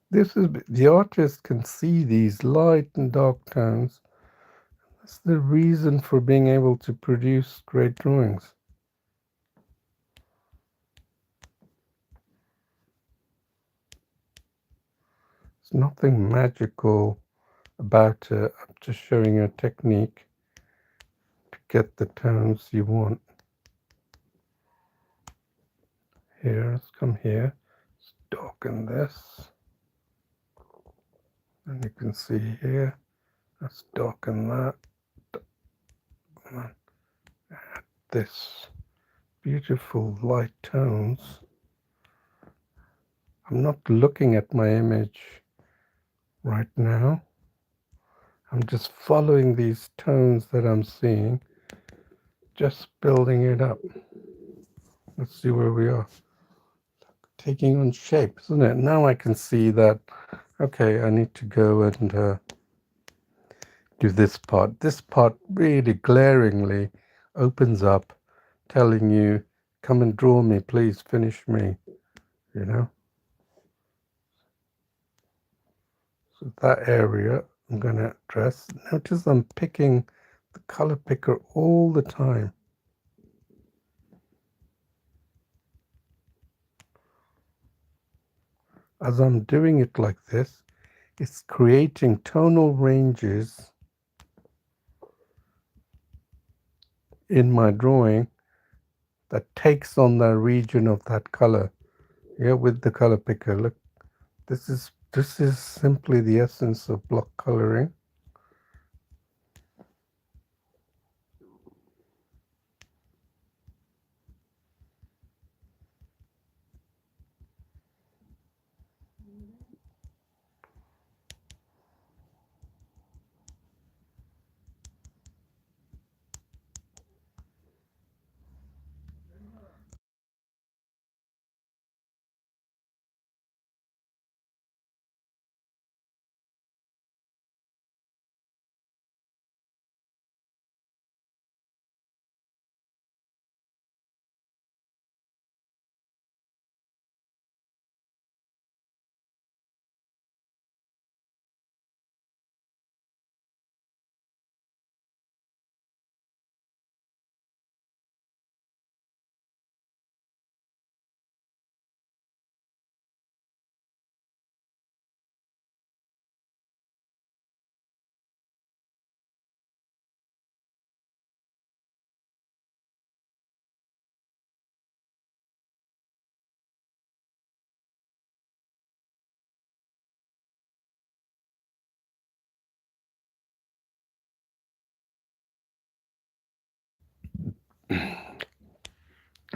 Speaker 1: This is the artist can see these light and dark tones. That's the reason for being able to produce great drawings. It's nothing magical about it. I'm just showing you a technique to get the tones you want. Here, let's come here. Let's darken this. And you can see here, let's darken that. And add this beautiful light tones. I'm not looking at my image right now. I'm just following these tones that I'm seeing, just building it up. Let's see where we are. Taking on shape, isn't it? Now I can see that, okay, I need to go and do this part. This part really glaringly opens up, telling you, come and draw me, please finish me, you know? So that area I'm going to address. Notice I'm picking the color picker all the time. As I'm doing it like this, it's creating tonal ranges in my drawing that takes on the region of that color. Yeah, with the color picker. Look, this is simply the essence of block coloring.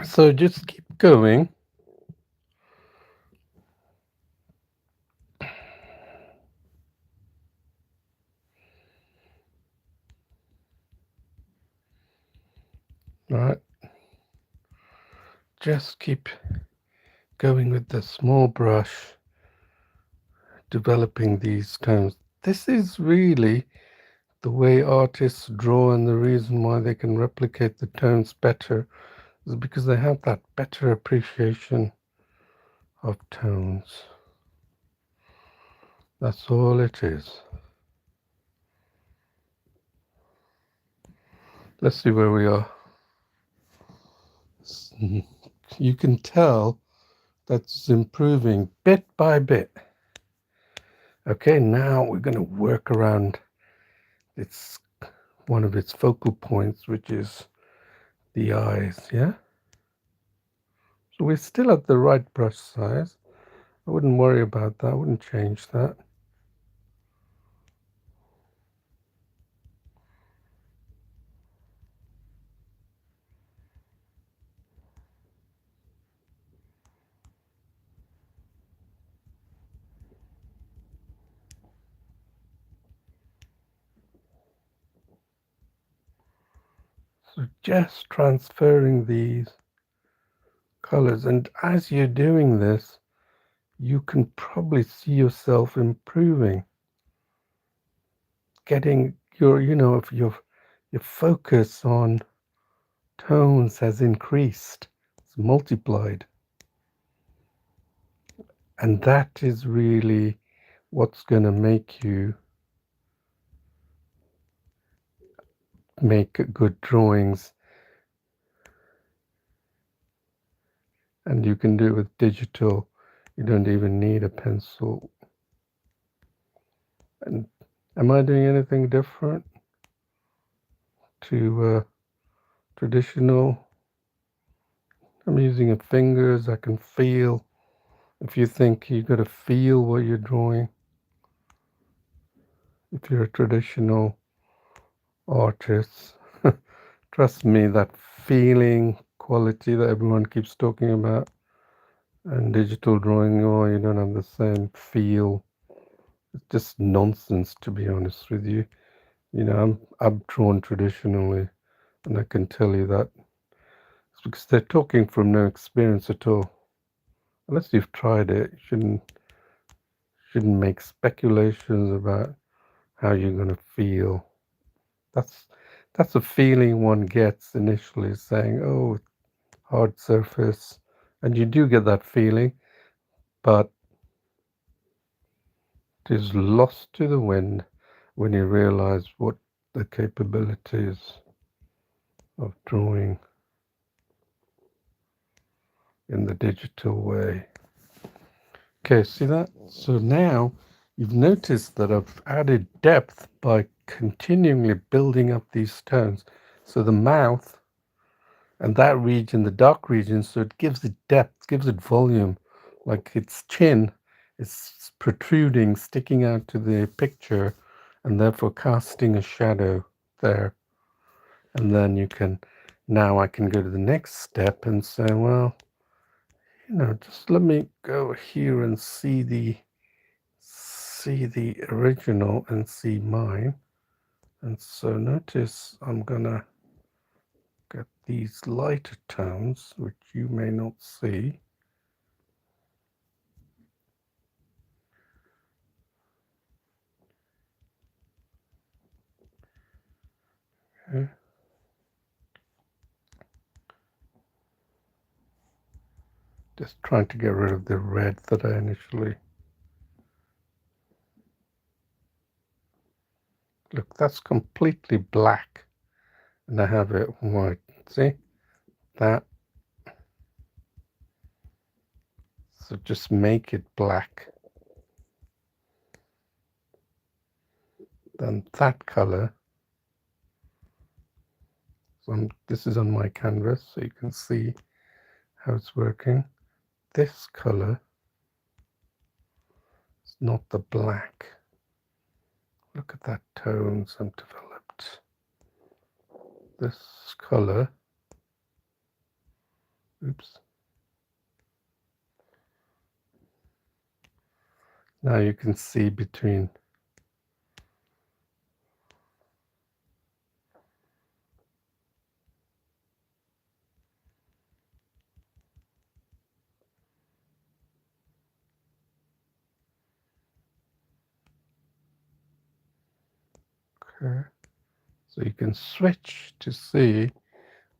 Speaker 1: So just keep going. Right, just keep going with the small brush, developing these tones. This is really the way artists draw, and the reason why they can replicate the tones better is because they have that better appreciation of tones. That's all it is. Let's see where we are. You can tell that's improving bit by bit. Okay, now we're going to work around its one of its focal points, which is the eyes, yeah? So we're still at the right brush size. I wouldn't worry about that, I wouldn't change that. So just transferring these colors, and as you're doing this, you can probably see yourself improving, getting if your focus on tones has increased, it's multiplied, and that is really what's going to make you make good drawings. And you can do it with digital. You don't even need a pencil. And am I doing anything different to traditional? I'm using a fingers. I can feel. If you think you got to feel what you're drawing, if you're a traditional artist, trust me, that feeling quality that everyone keeps talking about, and digital drawing, oh, you don't have the same feel. It's just nonsense, to be honest with you. I'm drawn traditionally, and I can tell you that it's because they're talking from no experience at all. Unless you've tried it, you shouldn't make speculations about how you're going to feel. That's that's a feeling one gets initially, saying, "Oh, hard surface," and you do get that feeling, but it is lost to the wind when you realize what the capabilities of drawing in the digital way. Okay, see that? So now you've noticed that I've added depth by continually building up these tones. So the mouth and that region, the dark region, so it gives it depth, gives it volume, like its chin is protruding, sticking out to the picture, and therefore casting a shadow there. And then now I can go to the next step and say, well, just let me go here and see the original and see mine. And so notice I'm gonna get these lighter tones, which you may not see. Okay. Just trying to get rid of the red that I initially. Look, that's completely black, and I have it white. See that? So just make it black. Then that color. So this is on my canvas, so you can see how it's working. This color is not the black. Look at that tones I've developed. This color, oops. Now you can see between. Okay. So you can switch to see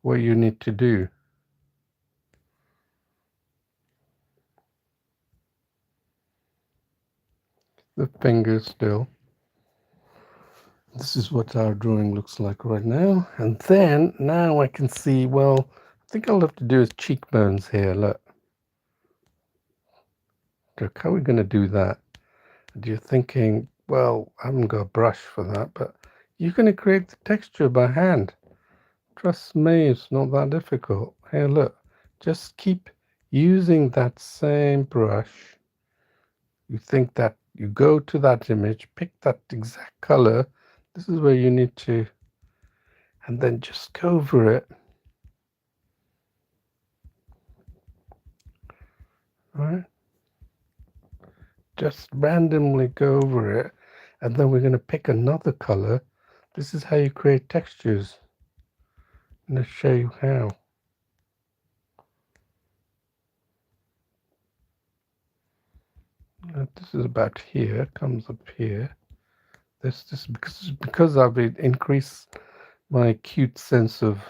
Speaker 1: what you need to do. The fingers still. This is what our drawing looks like right now. And then now I can see, well, I think all I have to do is cheekbones here. Look, how are we going to do that? And you're thinking, well, I haven't got a brush for that, but you're going to create the texture by hand. Trust me, it's not that difficult. Here, look, just keep using that same brush. You think that you go to that image, pick that exact color. This is where you need to, and then just go over it. Right? Just randomly go over it, and then we're going to pick another color. This is how you create textures. I'm going to show you how. This is about here, comes up here. This because I've increased my acute sense of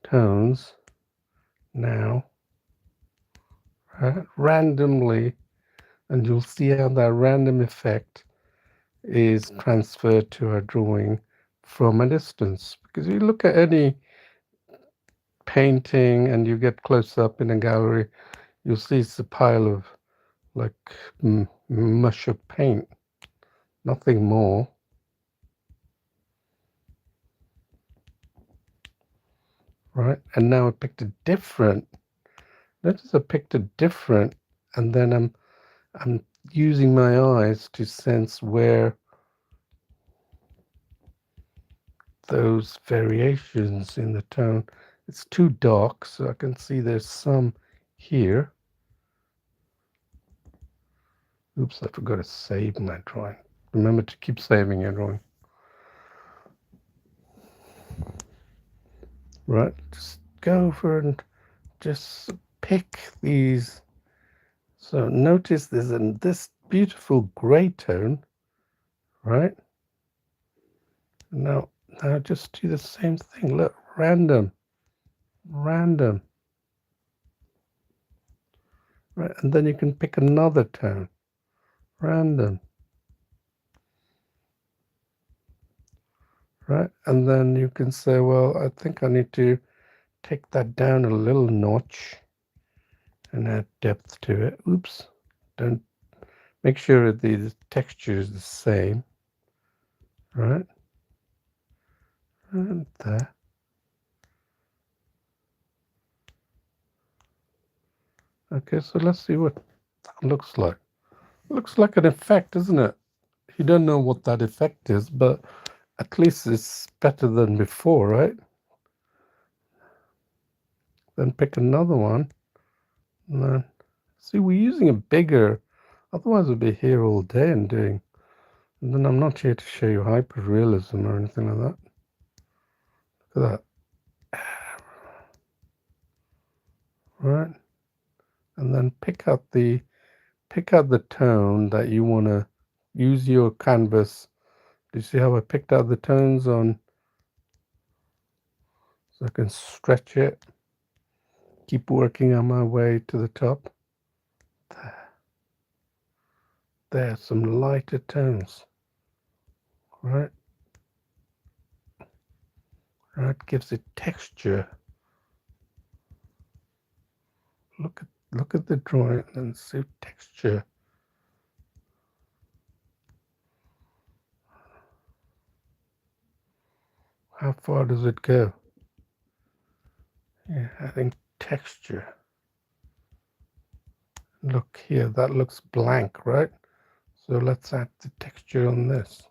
Speaker 1: tones now, right? Randomly, and you'll see how that random effect is transferred to our drawing from a distance. Because you look at any painting and you get close up in a gallery, you'll see it's a pile of like mush of paint, nothing more. Right? And now I picked a different. Notice I picked a different, and then I'm using my eyes to sense where those variations in the tone. It's too dark, so I can see there's some here. Oops, I forgot to save my drawing. Remember to keep saving your drawing. Right, just go over and just pick these. So notice there's this beautiful gray tone, right? Now just do the same thing. Look, random. Right, and then you can pick another tone, random. Right, and then you can say, well, I think I need to take that down a little notch and add depth to it. Oops, don't make sure the texture is the same, right? And there. Okay, so let's see what that looks like. Looks like an effect, isn't it? You don't know what that effect is, but at least it's better than before, right? Then pick another one. And then, see, we're using a bigger, otherwise we'd be here all day and doing. And then I'm not here to show you hyperrealism or anything like that. Look at that. Right? And then pick out the tone that you want to use your canvas. Do you see how I picked out the tones on? So I can stretch it. Keep working on my way to the top. There, some lighter tones. Right? Right, gives it texture. Look at the drawing and see texture. How far does it go? Yeah, adding texture. Look here, that looks blank, right? So let's add the texture on this.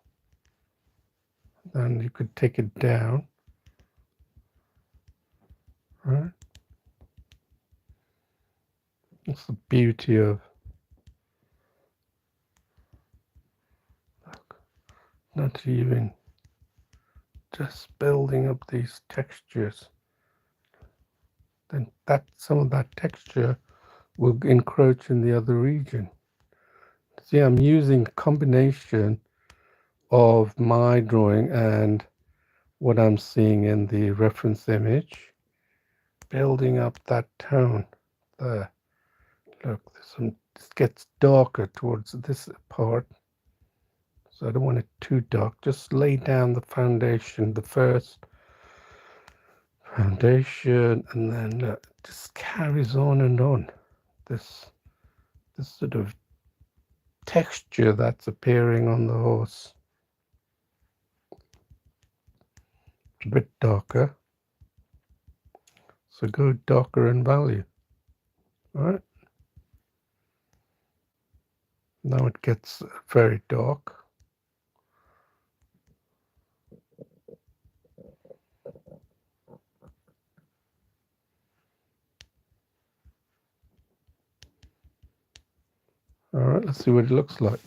Speaker 1: Then you could take it down, right? That's the beauty of, look, not even just building up these textures. Then some of that texture will encroach in the other region. See, I'm using a combination of my drawing and what I'm seeing in the reference image, building up that tone there. Look, this gets darker towards this part, so I don't want it too dark. Just lay down the foundation, the first foundation, and then look, just carries on and on. This sort of texture that's appearing on the horse. It's a bit darker, so go darker in value. All right. Now it gets very dark. All right, let's see what it looks like.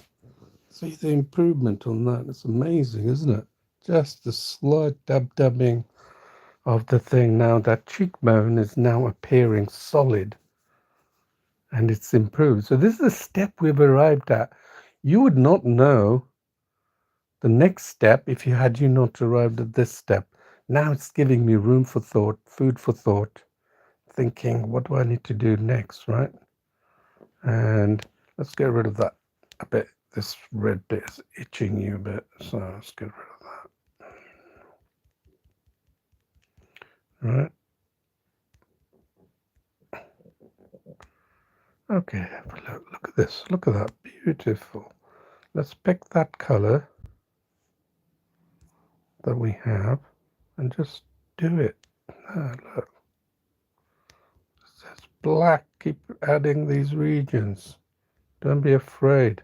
Speaker 1: See the improvement on that. It's amazing, isn't it? Just the slight dabbing of the thing. Now that cheekbone is now appearing solid and it's improved. So this is a step we've arrived at. You would not know the next step if you not arrived at this step. Now it's giving me room for thought, food for thought, thinking, what do I need to do next, right? And let's get rid of that a bit. This red bit is itching you a bit, so let's get rid of that. Right. Okay, have a look. Look at this. Look at that. Beautiful. Let's pick that color that we have and just do it. Ah, look. It says black. Keep adding these regions. Don't be afraid.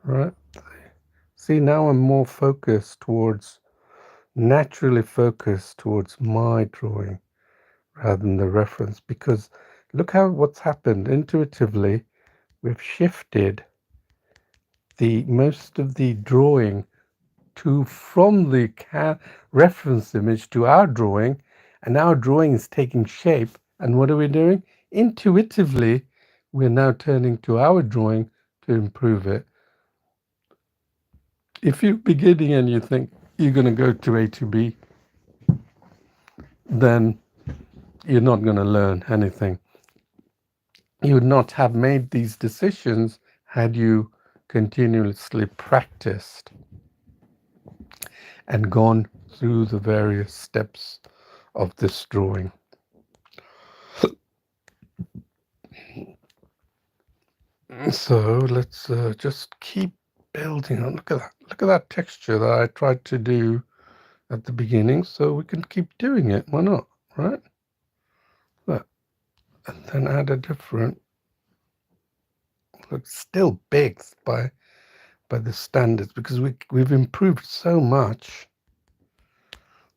Speaker 1: Right? See, now I'm more focused towards, naturally focused towards my drawing rather than the reference, because look how what's happened intuitively. We've shifted the most of the drawing to from the reference image to our drawing, and our drawing is taking shape. And what are we doing? Intuitively, we're now turning to our drawing to improve it. If you're beginning and you think you're going to go to A to B, then you're not going to learn anything. You would not have made these decisions had you continuously practiced and gone through the various steps of this drawing. So let's just keep building on. Look at that. Look at that texture that I tried to do at the beginning, so we can keep doing it. Why not, right? Look, and then add a different. Look, still big by the standards, because we've improved so much.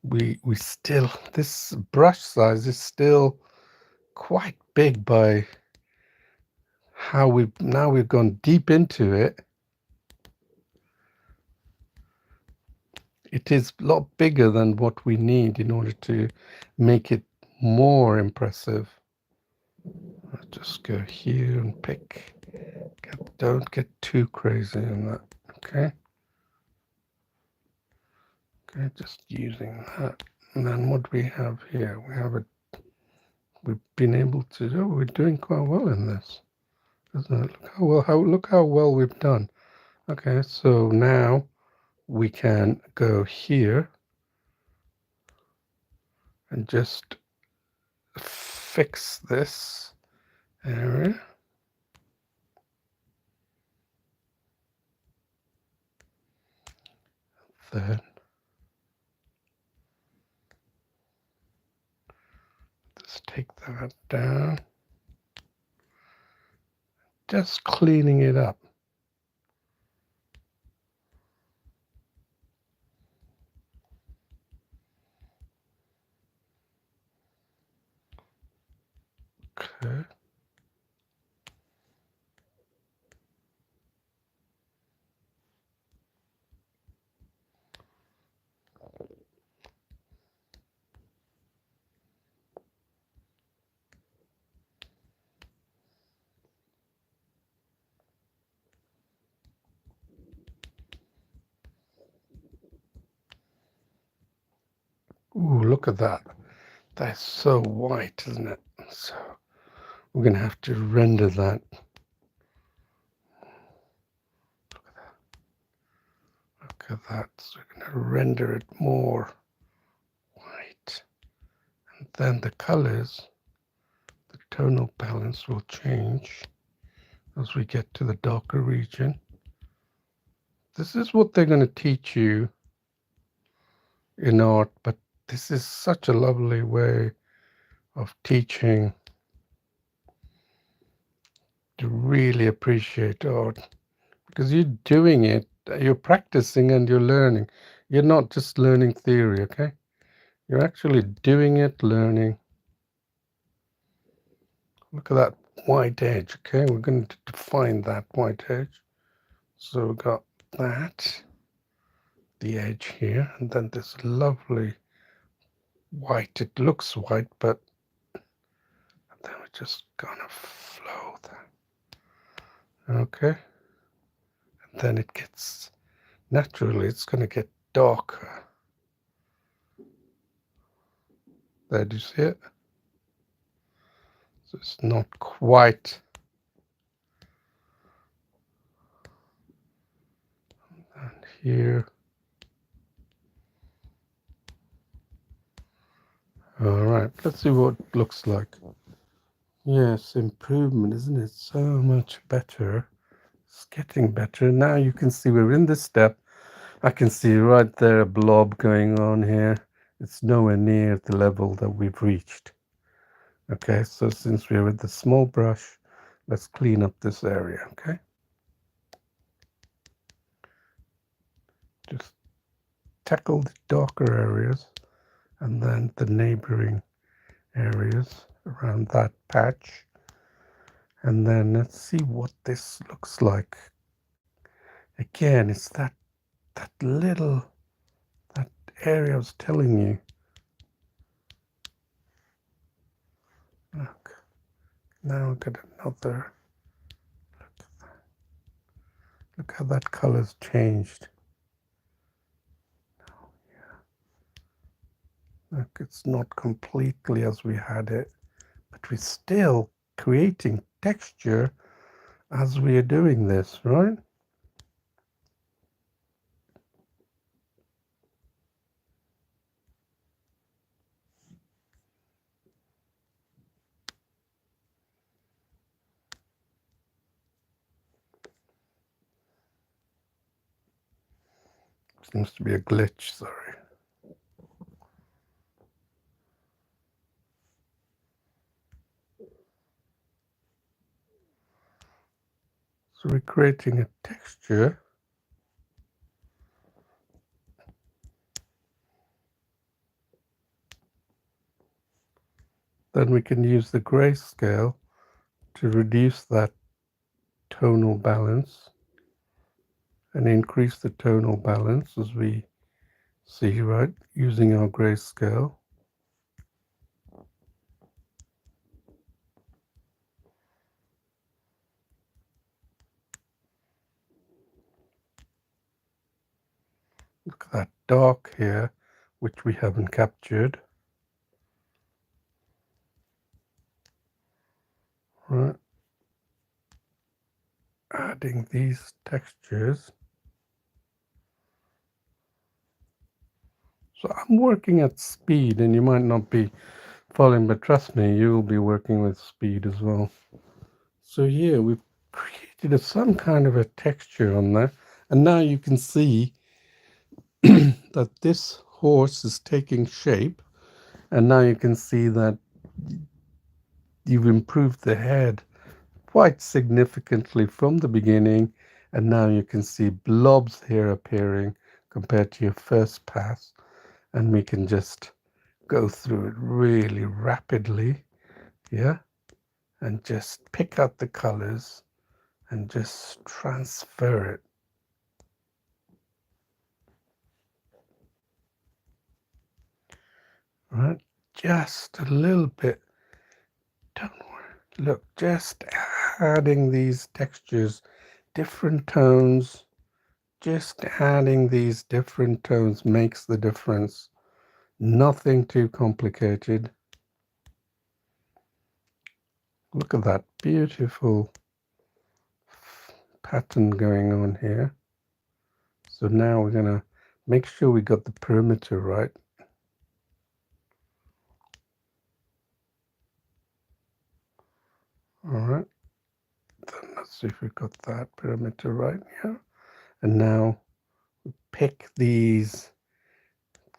Speaker 1: We still, this brush size is still quite big by how we've gone deep into it. It is a lot bigger than what we need in order to make it more impressive. I'll just go here and pick. Don't get too crazy on that, okay? Okay, just using that. And then what we have here, we've been able to do, we're doing quite well in this, isn't it? Look how well we've done. Okay, so now we can go here and just fix this area. Then just take that down, just cleaning it up. Okay. Ooh, look at that. That's so white, isn't it? So we're going to have to render that. Look at that. So we're going to render it more white. And then the colors, the tonal balance will change as we get to the darker region. This is what they're going to teach you in art, but this is such a lovely way of teaching to really appreciate art, because you're doing it, you're practicing and you're learning. You're not just learning theory, okay? You're actually doing it, learning. Look at that white edge, okay? We're going to define that white edge. So we've got that. the edge here, and then this lovely white. It looks white, but then we're just gonna flow that. Okay, and then it gets naturally. It's gonna get darker. There, do you see it? So it's not quite. And here. All right, let's see what it looks like. Yes, improvement, isn't it? So much better. It's getting better. Now you can see we're in this step. I can see right there a blob going on here. It's nowhere near the level that we've reached. Okay, so since we're with the small brush, let's clean up this area, okay? Just tackle the darker areas and then the neighboring areas around that patch. And then let's see what this looks like. Again, it's that little, that area I was telling you. Look, now we've got another. Look how that color's changed. Look, it's not completely as we had it, but we're still creating texture as we are doing this, right? Seems to be a glitch, sorry. So we're creating a texture. Then we can use the grayscale to reduce that tonal balance and increase the tonal balance as we see, right, using our grayscale. Look at that dark here, which we haven't captured. Right. Adding these textures. So I'm working at speed, and you might not be following, but trust me, you will be working with speed as well. So yeah, we've created some kind of a texture on there, and now you can see that this horse is taking shape, and now you can see that you've improved the head quite significantly from the beginning, and now you can see blobs here appearing compared to your first pass, and we can just go through it really rapidly, yeah, and just pick out the colors and just transfer it. Right, just a little bit. Don't worry. Look, just adding these textures, different tones, just adding these different tones makes the difference. Nothing too complicated. Look at that beautiful pattern going on here. So now we're going to make sure we got the perimeter right. All right. Then let's see if we got that perimeter right here. And now pick these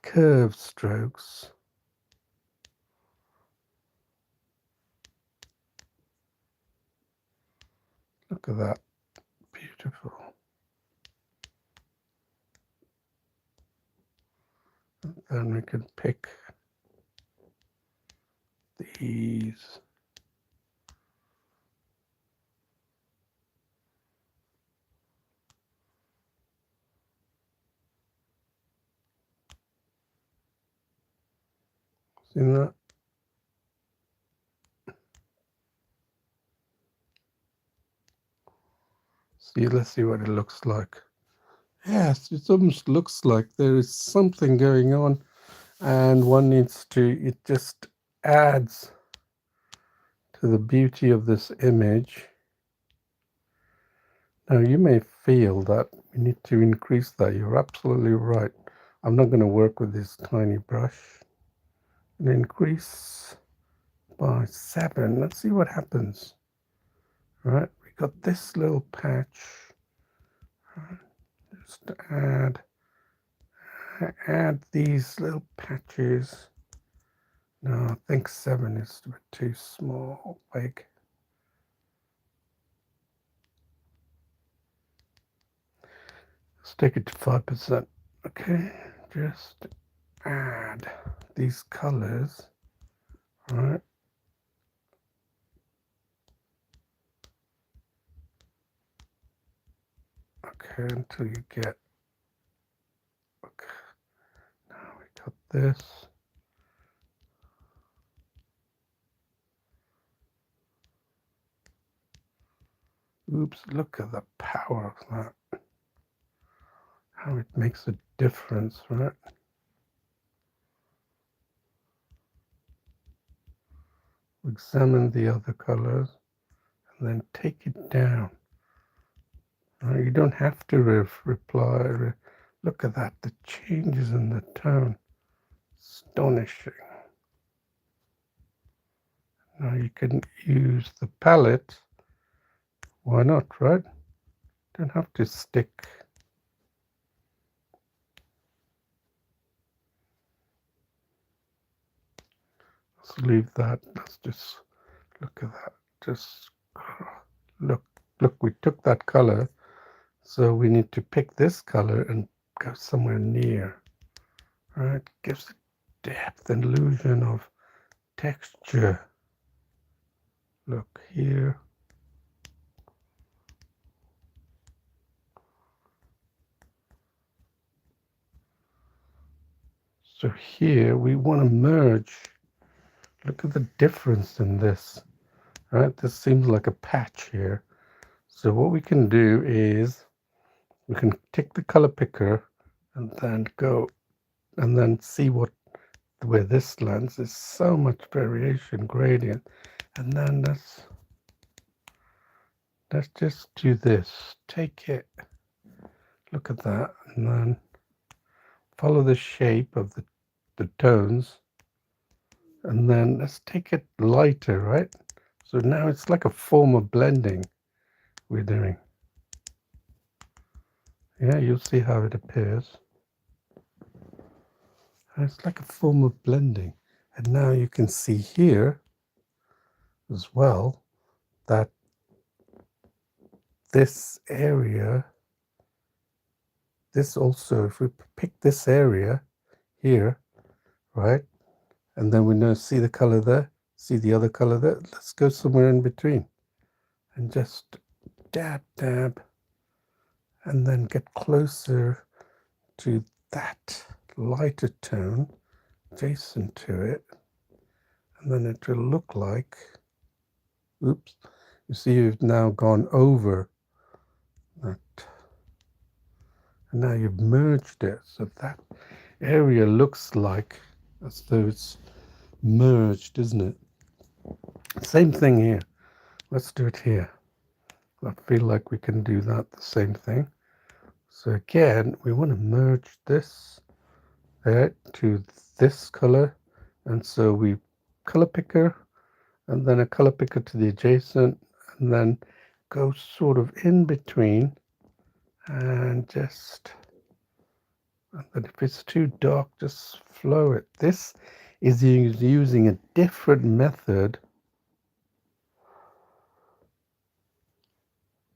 Speaker 1: curve strokes. Look at that. Beautiful. And then we can pick these. See that? See, let's see what it looks like. Yes, it almost looks like there is something going on, and one needs to, it just adds to the beauty of this image. Now, you may feel that we need to increase that. You're absolutely right. I'm not going to work with this tiny brush. And increase by 7. Let's see what happens. Right, we got this little patch. Just add these little patches. No, I think 7 is a bit too small. Big. Let's take it to 5%. Okay, just add these colors. Right. Okay, until you get. Okay, now we got this. Oops, look at the power of that. How it makes a difference, right? Examine the other colors and then take it down. You don't have to reply. Look at that, the changes in the tone. Astonishing. Now you can use the palette. Why not, right? Don't have to stick. Let's leave that. Let's just look at that. Just look. Look, we took that color. So we need to pick this color and go somewhere near. Right? Gives depth and illusion of texture. Look here. So here we want to merge. Look at the difference in this. Right? This seems like a patch here. So what we can do is we can take the color picker and then go and then see where this lands. There's so much variation, gradient. And then let's just do this. Take it. Look at that. And then follow the shape of the tones. And then let's take it lighter, right? So now it's like a form of blending we're doing. Yeah, you'll see how it appears. And it's like a form of blending. And now you can see here as well that this area, this also, if we pick this area here, right? And then we now see the color there, see the other color there. Let's go somewhere in between and just dab, and then get closer to that lighter tone adjacent to it. And then it will look like, oops, you see you've now gone over that. And now you've merged it. So that area looks like as though it's merged, isn't it? Same thing here. Let's do it here. I feel like we can do that, the same thing. So again, we want to merge this there to this color. And so we color picker and then a color picker to the adjacent and then go sort of in between and just, and then if it's too dark, just flow it. This is using a different method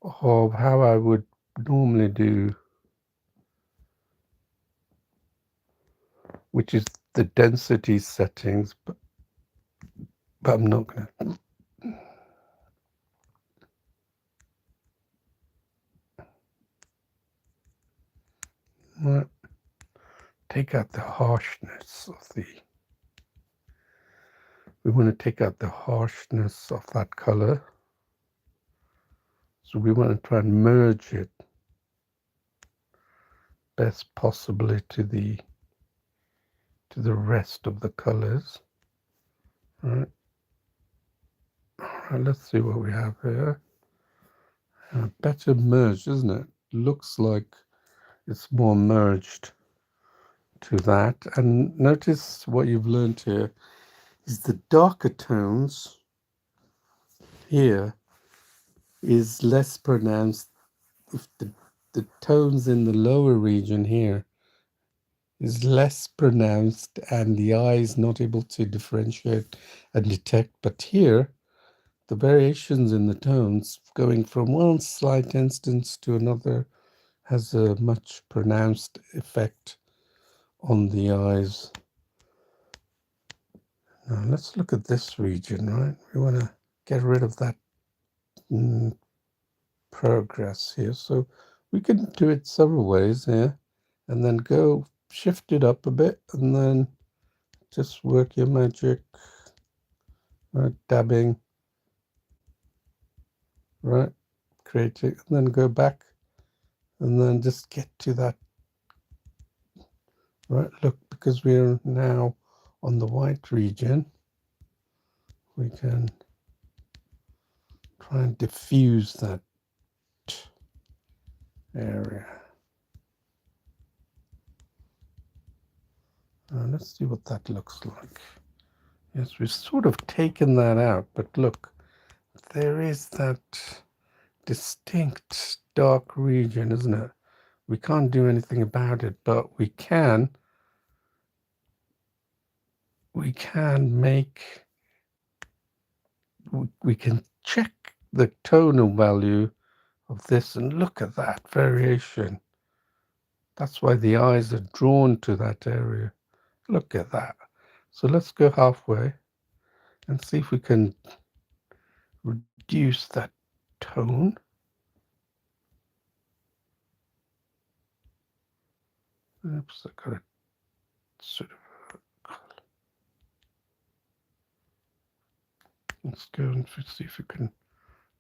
Speaker 1: of how I would normally do, which is the density settings, but I'm not going to take out the harshness of the We want to take out the harshness of that color. So we want to try and merge it best possibly to the rest of the colors. Right. Alright, let's see what we have here. Better merged, isn't it? Looks like it's more merged to that. And notice what you've learned here is the darker tones here is less pronounced. If the tones in the lower region here is less pronounced and the eye is not able to differentiate and detect. But here, the variations in the tones going from one slight instance to another has a much pronounced effect on the eyes. Now let's look at this region, right? We want to get rid of that progress here. So we can do it several ways here and then go shift it up a bit and then just work your magic, right? Dabbing, right? Create it and then go back and then just get to that, right? Look, because we're now on the white region, we can try and diffuse that area. Let's see what that looks like. Yes, we've sort of taken that out, but look, there is that distinct dark region, isn't it? We can't do anything about it, but we can make, we can check the tonal value of this and look at that variation. That's why the eyes are drawn to that area. Look at that. So let's go halfway and see if we can reduce that tone. Oops, I got it sort of. Let's go and see if we can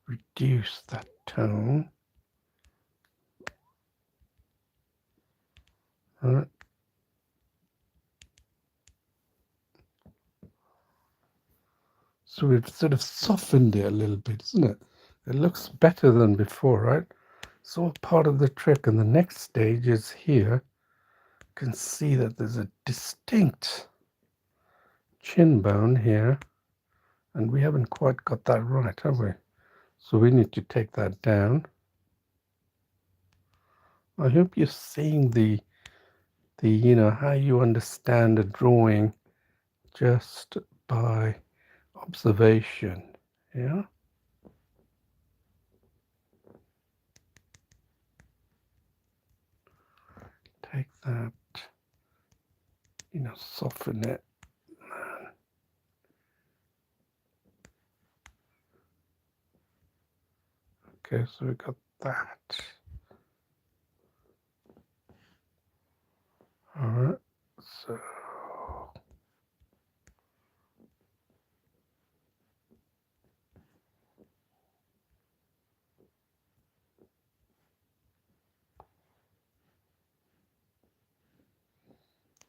Speaker 1: reduce that tone. All right. So we've sort of softened it a little bit, isn't it? It looks better than before, right? It's all part of the trick. And the next stage is here. You can see that there's a distinct chin bone here. And we haven't quite got that right, have we? So we need to take that down. I hope you're seeing the how you understand a drawing just by observation. Yeah. Take that, soften it. Okay, so we got that. All right, so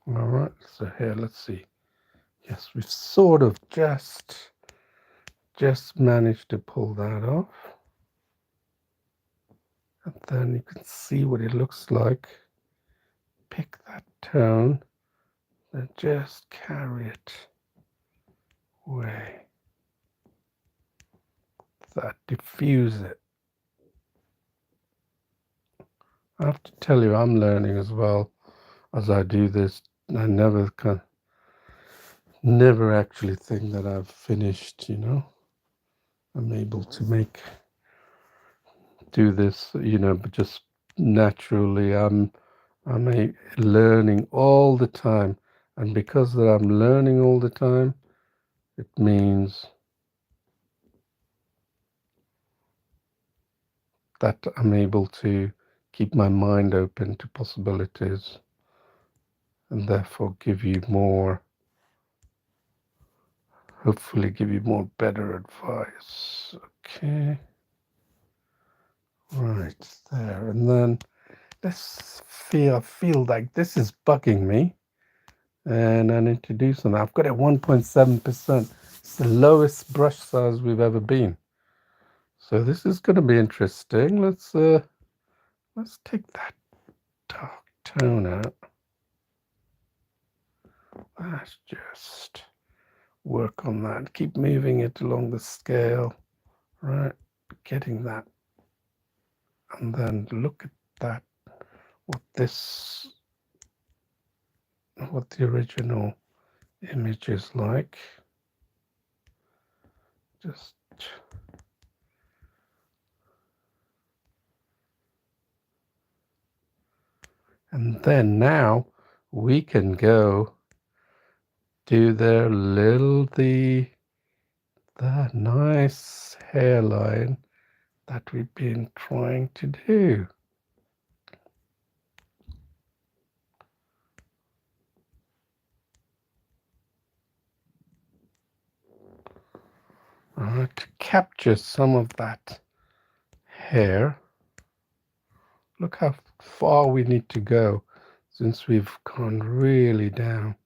Speaker 1: all right, so here, let's see. Yes, we've sort of just managed to pull that off. And then you can see what it looks like. Pick that tone and just carry it away. That, diffuse it. I have to tell you, I'm learning as well as I do this. I never actually think that I've finished, I'm able to do this, but just naturally I'm learning all the time. And because that I'm learning all the time, it means that I'm able to keep my mind open to possibilities and therefore give you more hopefully give you more better advice. Okay, right there. And then let's feel like this is bugging me and I need to do something. I've got it 1.7%. It's the lowest brush size we've ever been. So this is going to be interesting. Let's take that dark tone out. Let's just work on that. Keep moving it along the scale. Right, getting that. And then look at that. What the original image is like. Just and then now we can go do the nice hairline that we've been trying to do. To capture some of that hair. Look how far we need to go since we've gone really down.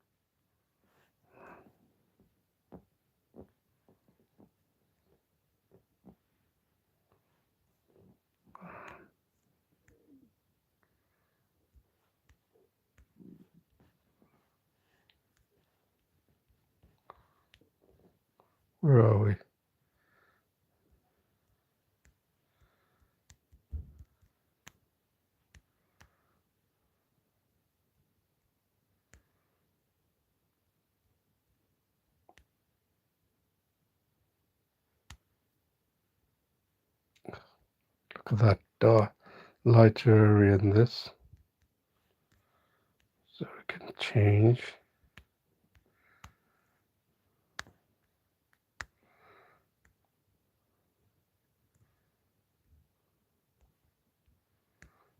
Speaker 1: Where are we? Look at that dark, lighter area in this. So we can change.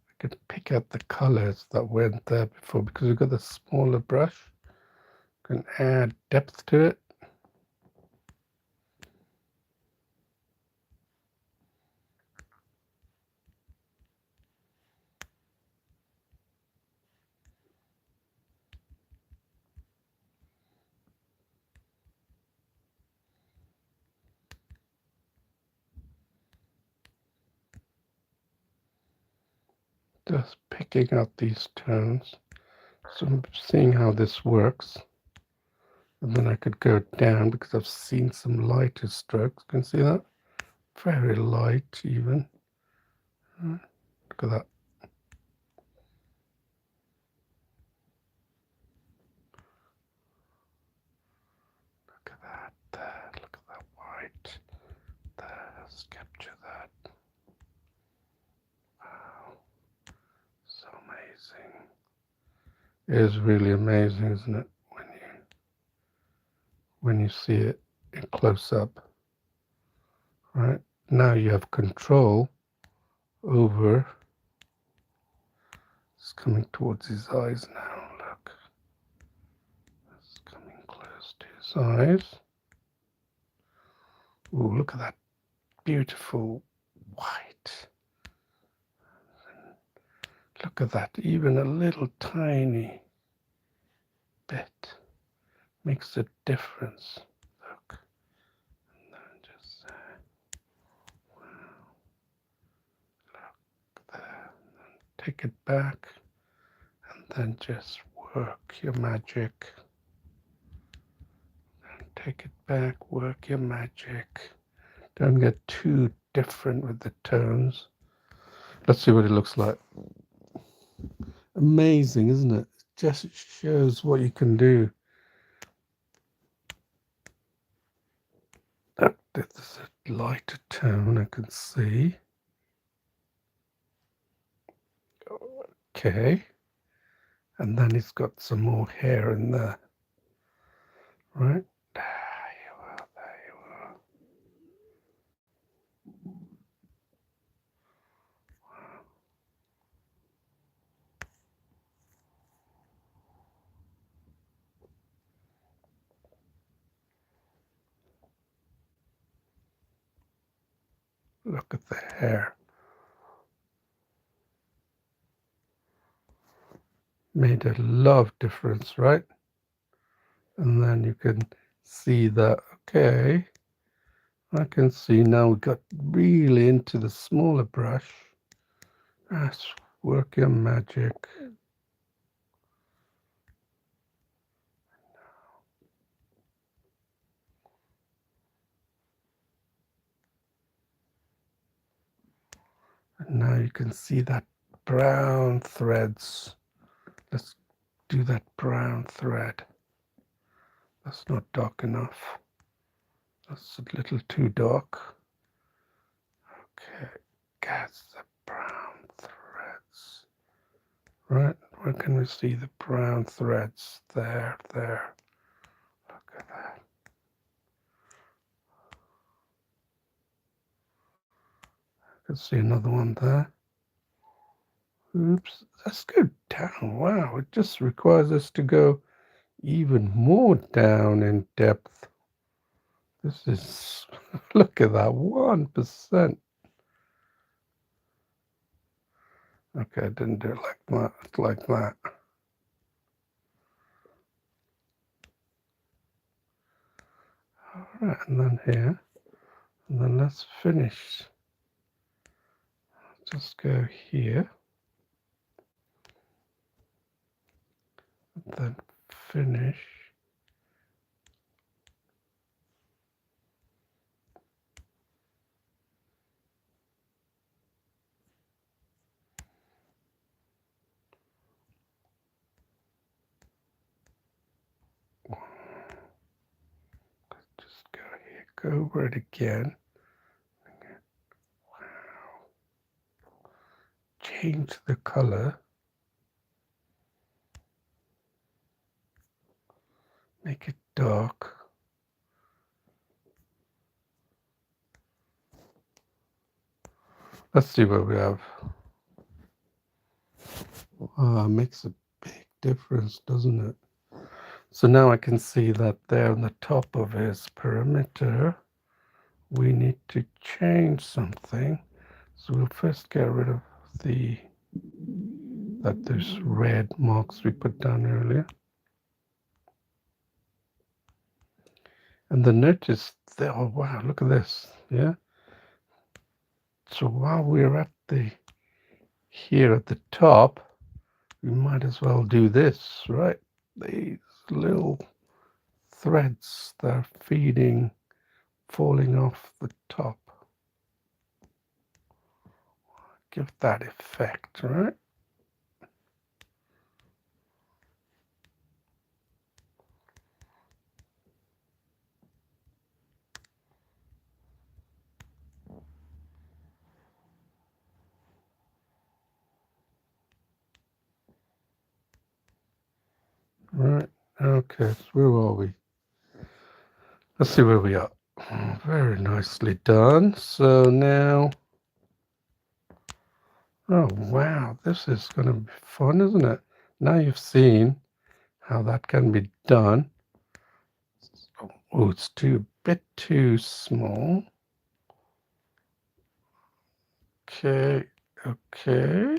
Speaker 1: We can pick out the colors that weren't there before because we've got the smaller brush. We can add depth to it. Just picking out these tones. So I'm seeing how this works. And then I could go down because I've seen some lighter strokes. Can you see that? Very light even. Look at that. Look at that there. Look at that white. There. Let's capture that. Wow. So amazing. It is really amazing, isn't it? When you see it in close up. Right? Now you have control over. It's coming towards his eyes now. Look. It's coming close to his eyes. Ooh, look at that beautiful white. Look at that, even a little tiny bit makes a difference. Look, and then just wow, look there. And take it back, and then just work your magic. And take it back, work your magic. Don't get too different with the tones. Let's see what it looks like. Amazing, isn't it? It just shows what you can do. This is a lighter tone, I can see. Okay. And then he's got some more hair in there. Right? There you are, there you are. Look at the hair. Made a lot of difference, right? And then you can see that, okay, I can see now we got really into the smaller brush. That's working magic. And now you can see that brown threads. Let's do that brown thread. That's not dark enough. That's a little too dark. Okay, that's the brown threads. Right, where can we see the brown threads? There. Look at that. I can see another one there. Oops, let's go down. Wow, it just requires us to go even more down in depth. This is, look at that, 1%. Okay, I didn't do it like that. It's like that. All right, and then here, and then let's finish. Just go here, and then finish. Just go here, go over it again. Wow. Change the color. Make it dark. Let's see what we have. Makes a big difference, doesn't it? So now I can see that there on the top of his perimeter, we need to change something. So we'll first get rid of those red marks we put down earlier. And then notice there, oh wow, look at this, yeah? So while we're here at the top, we might as well do this, right? These little threads that are falling off the top. Give that effect, right? Right, okay, so where are we? Let's see where we are. Very nicely done. So now, oh wow, this is going to be fun, isn't it? Now you've seen how that can be done. Oh, it's a bit too small. Okay, okay.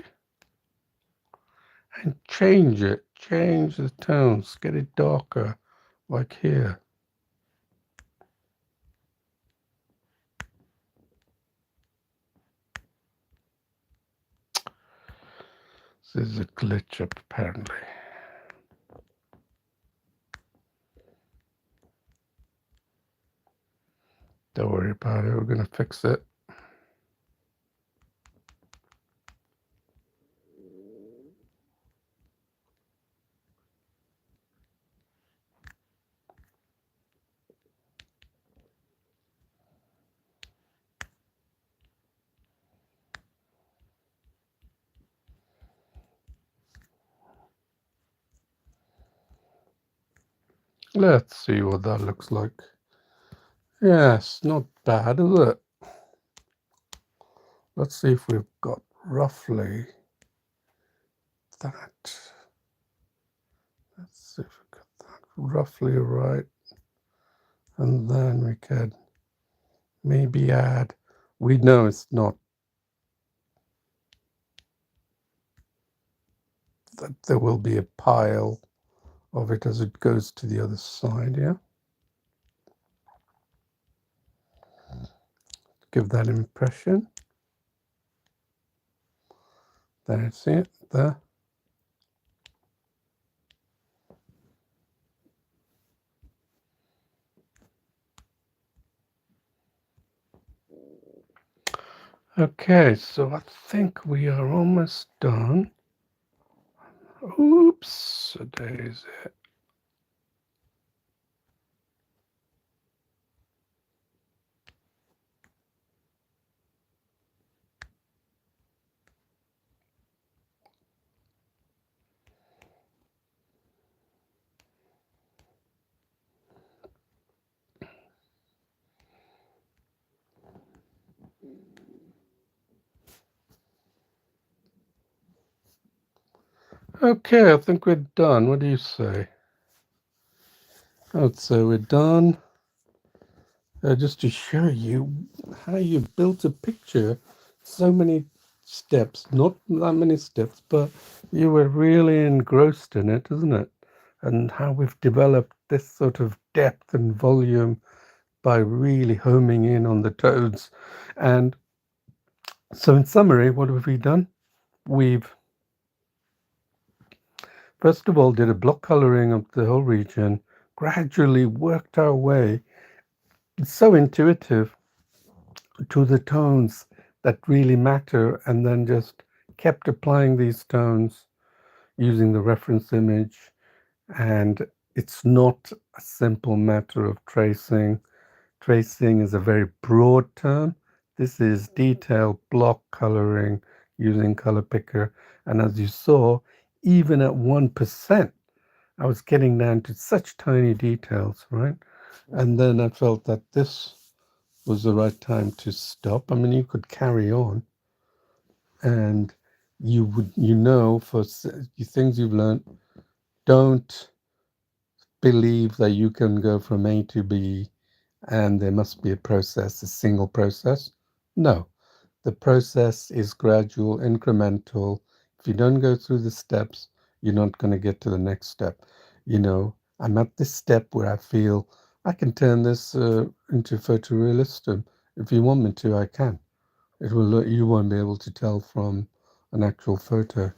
Speaker 1: And change it. Change the tones. Get it darker, like here. This is a glitch up, apparently. Don't worry about it. We're going to fix it. Let's see what that looks like. Yes, not bad, is it? Let's see if we've got roughly that. Let's see if we got that roughly right. And then we could maybe add we know it's not, that there will be a pile of it as it goes to the other side, yeah? Give that impression. That's it, there. Okay, so I think we are almost done. Oops, a daisy. Okay, I think we're done. What do you say? I'd say we're done. Just to show you how you built a picture, so many steps, not that many steps, but you were really engrossed in it, isn't it? And how we've developed this sort of depth and volume by really homing in on the toads. And so, in summary, what have we done? We've first of all did a block coloring of the whole region, gradually worked our way. It's so intuitive to the tones that really matter, and then just kept applying these tones using the reference image. And it's not a simple matter of tracing. Tracing is a very broad term. This is detailed block coloring using color picker. And as you saw, even at 1%, I was getting down to such tiny details, right? And then I felt that this was the right time to stop. I mean, you could carry on, and you would, for things you've learned, don't believe that you can go from A to B and there must be a process, a single process. No, the process is gradual, incremental. If you don't go through the steps, you're not going to get to the next step. I'm at this step where I feel I can turn this into photorealism. If you want me to, I can. It will. You won't be able to tell from an actual photo.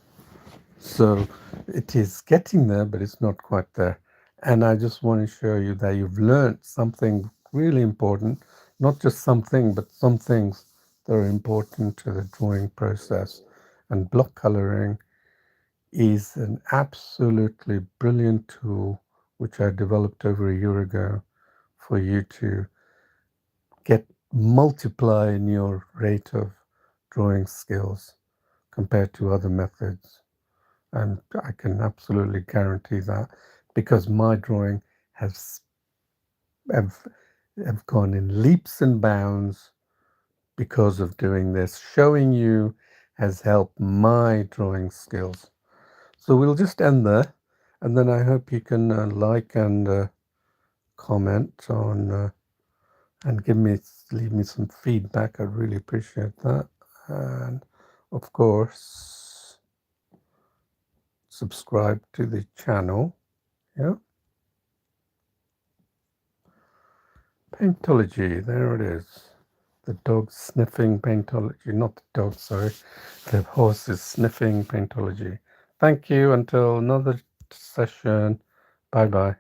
Speaker 1: So it is getting there, but it's not quite there. And I just want to show you that you've learned something really important, not just something, but some things that are important to the drawing process. And block coloring is an absolutely brilliant tool, which I developed over a year ago for you to get multiply in your rate of drawing skills compared to other methods. And I can absolutely guarantee that because my drawing has have, have gone in leaps and bounds because of doing this. Showing you has helped my drawing skills. So we'll just end there, and then I hope you can like and comment on and leave me some feedback. I'd really appreciate that. And of course, subscribe to the channel. Yeah. Paintology, there it is. The dog sniffing paintology, not the dog, sorry. The horse is sniffing paintology. Thank you. Until another session. Bye bye.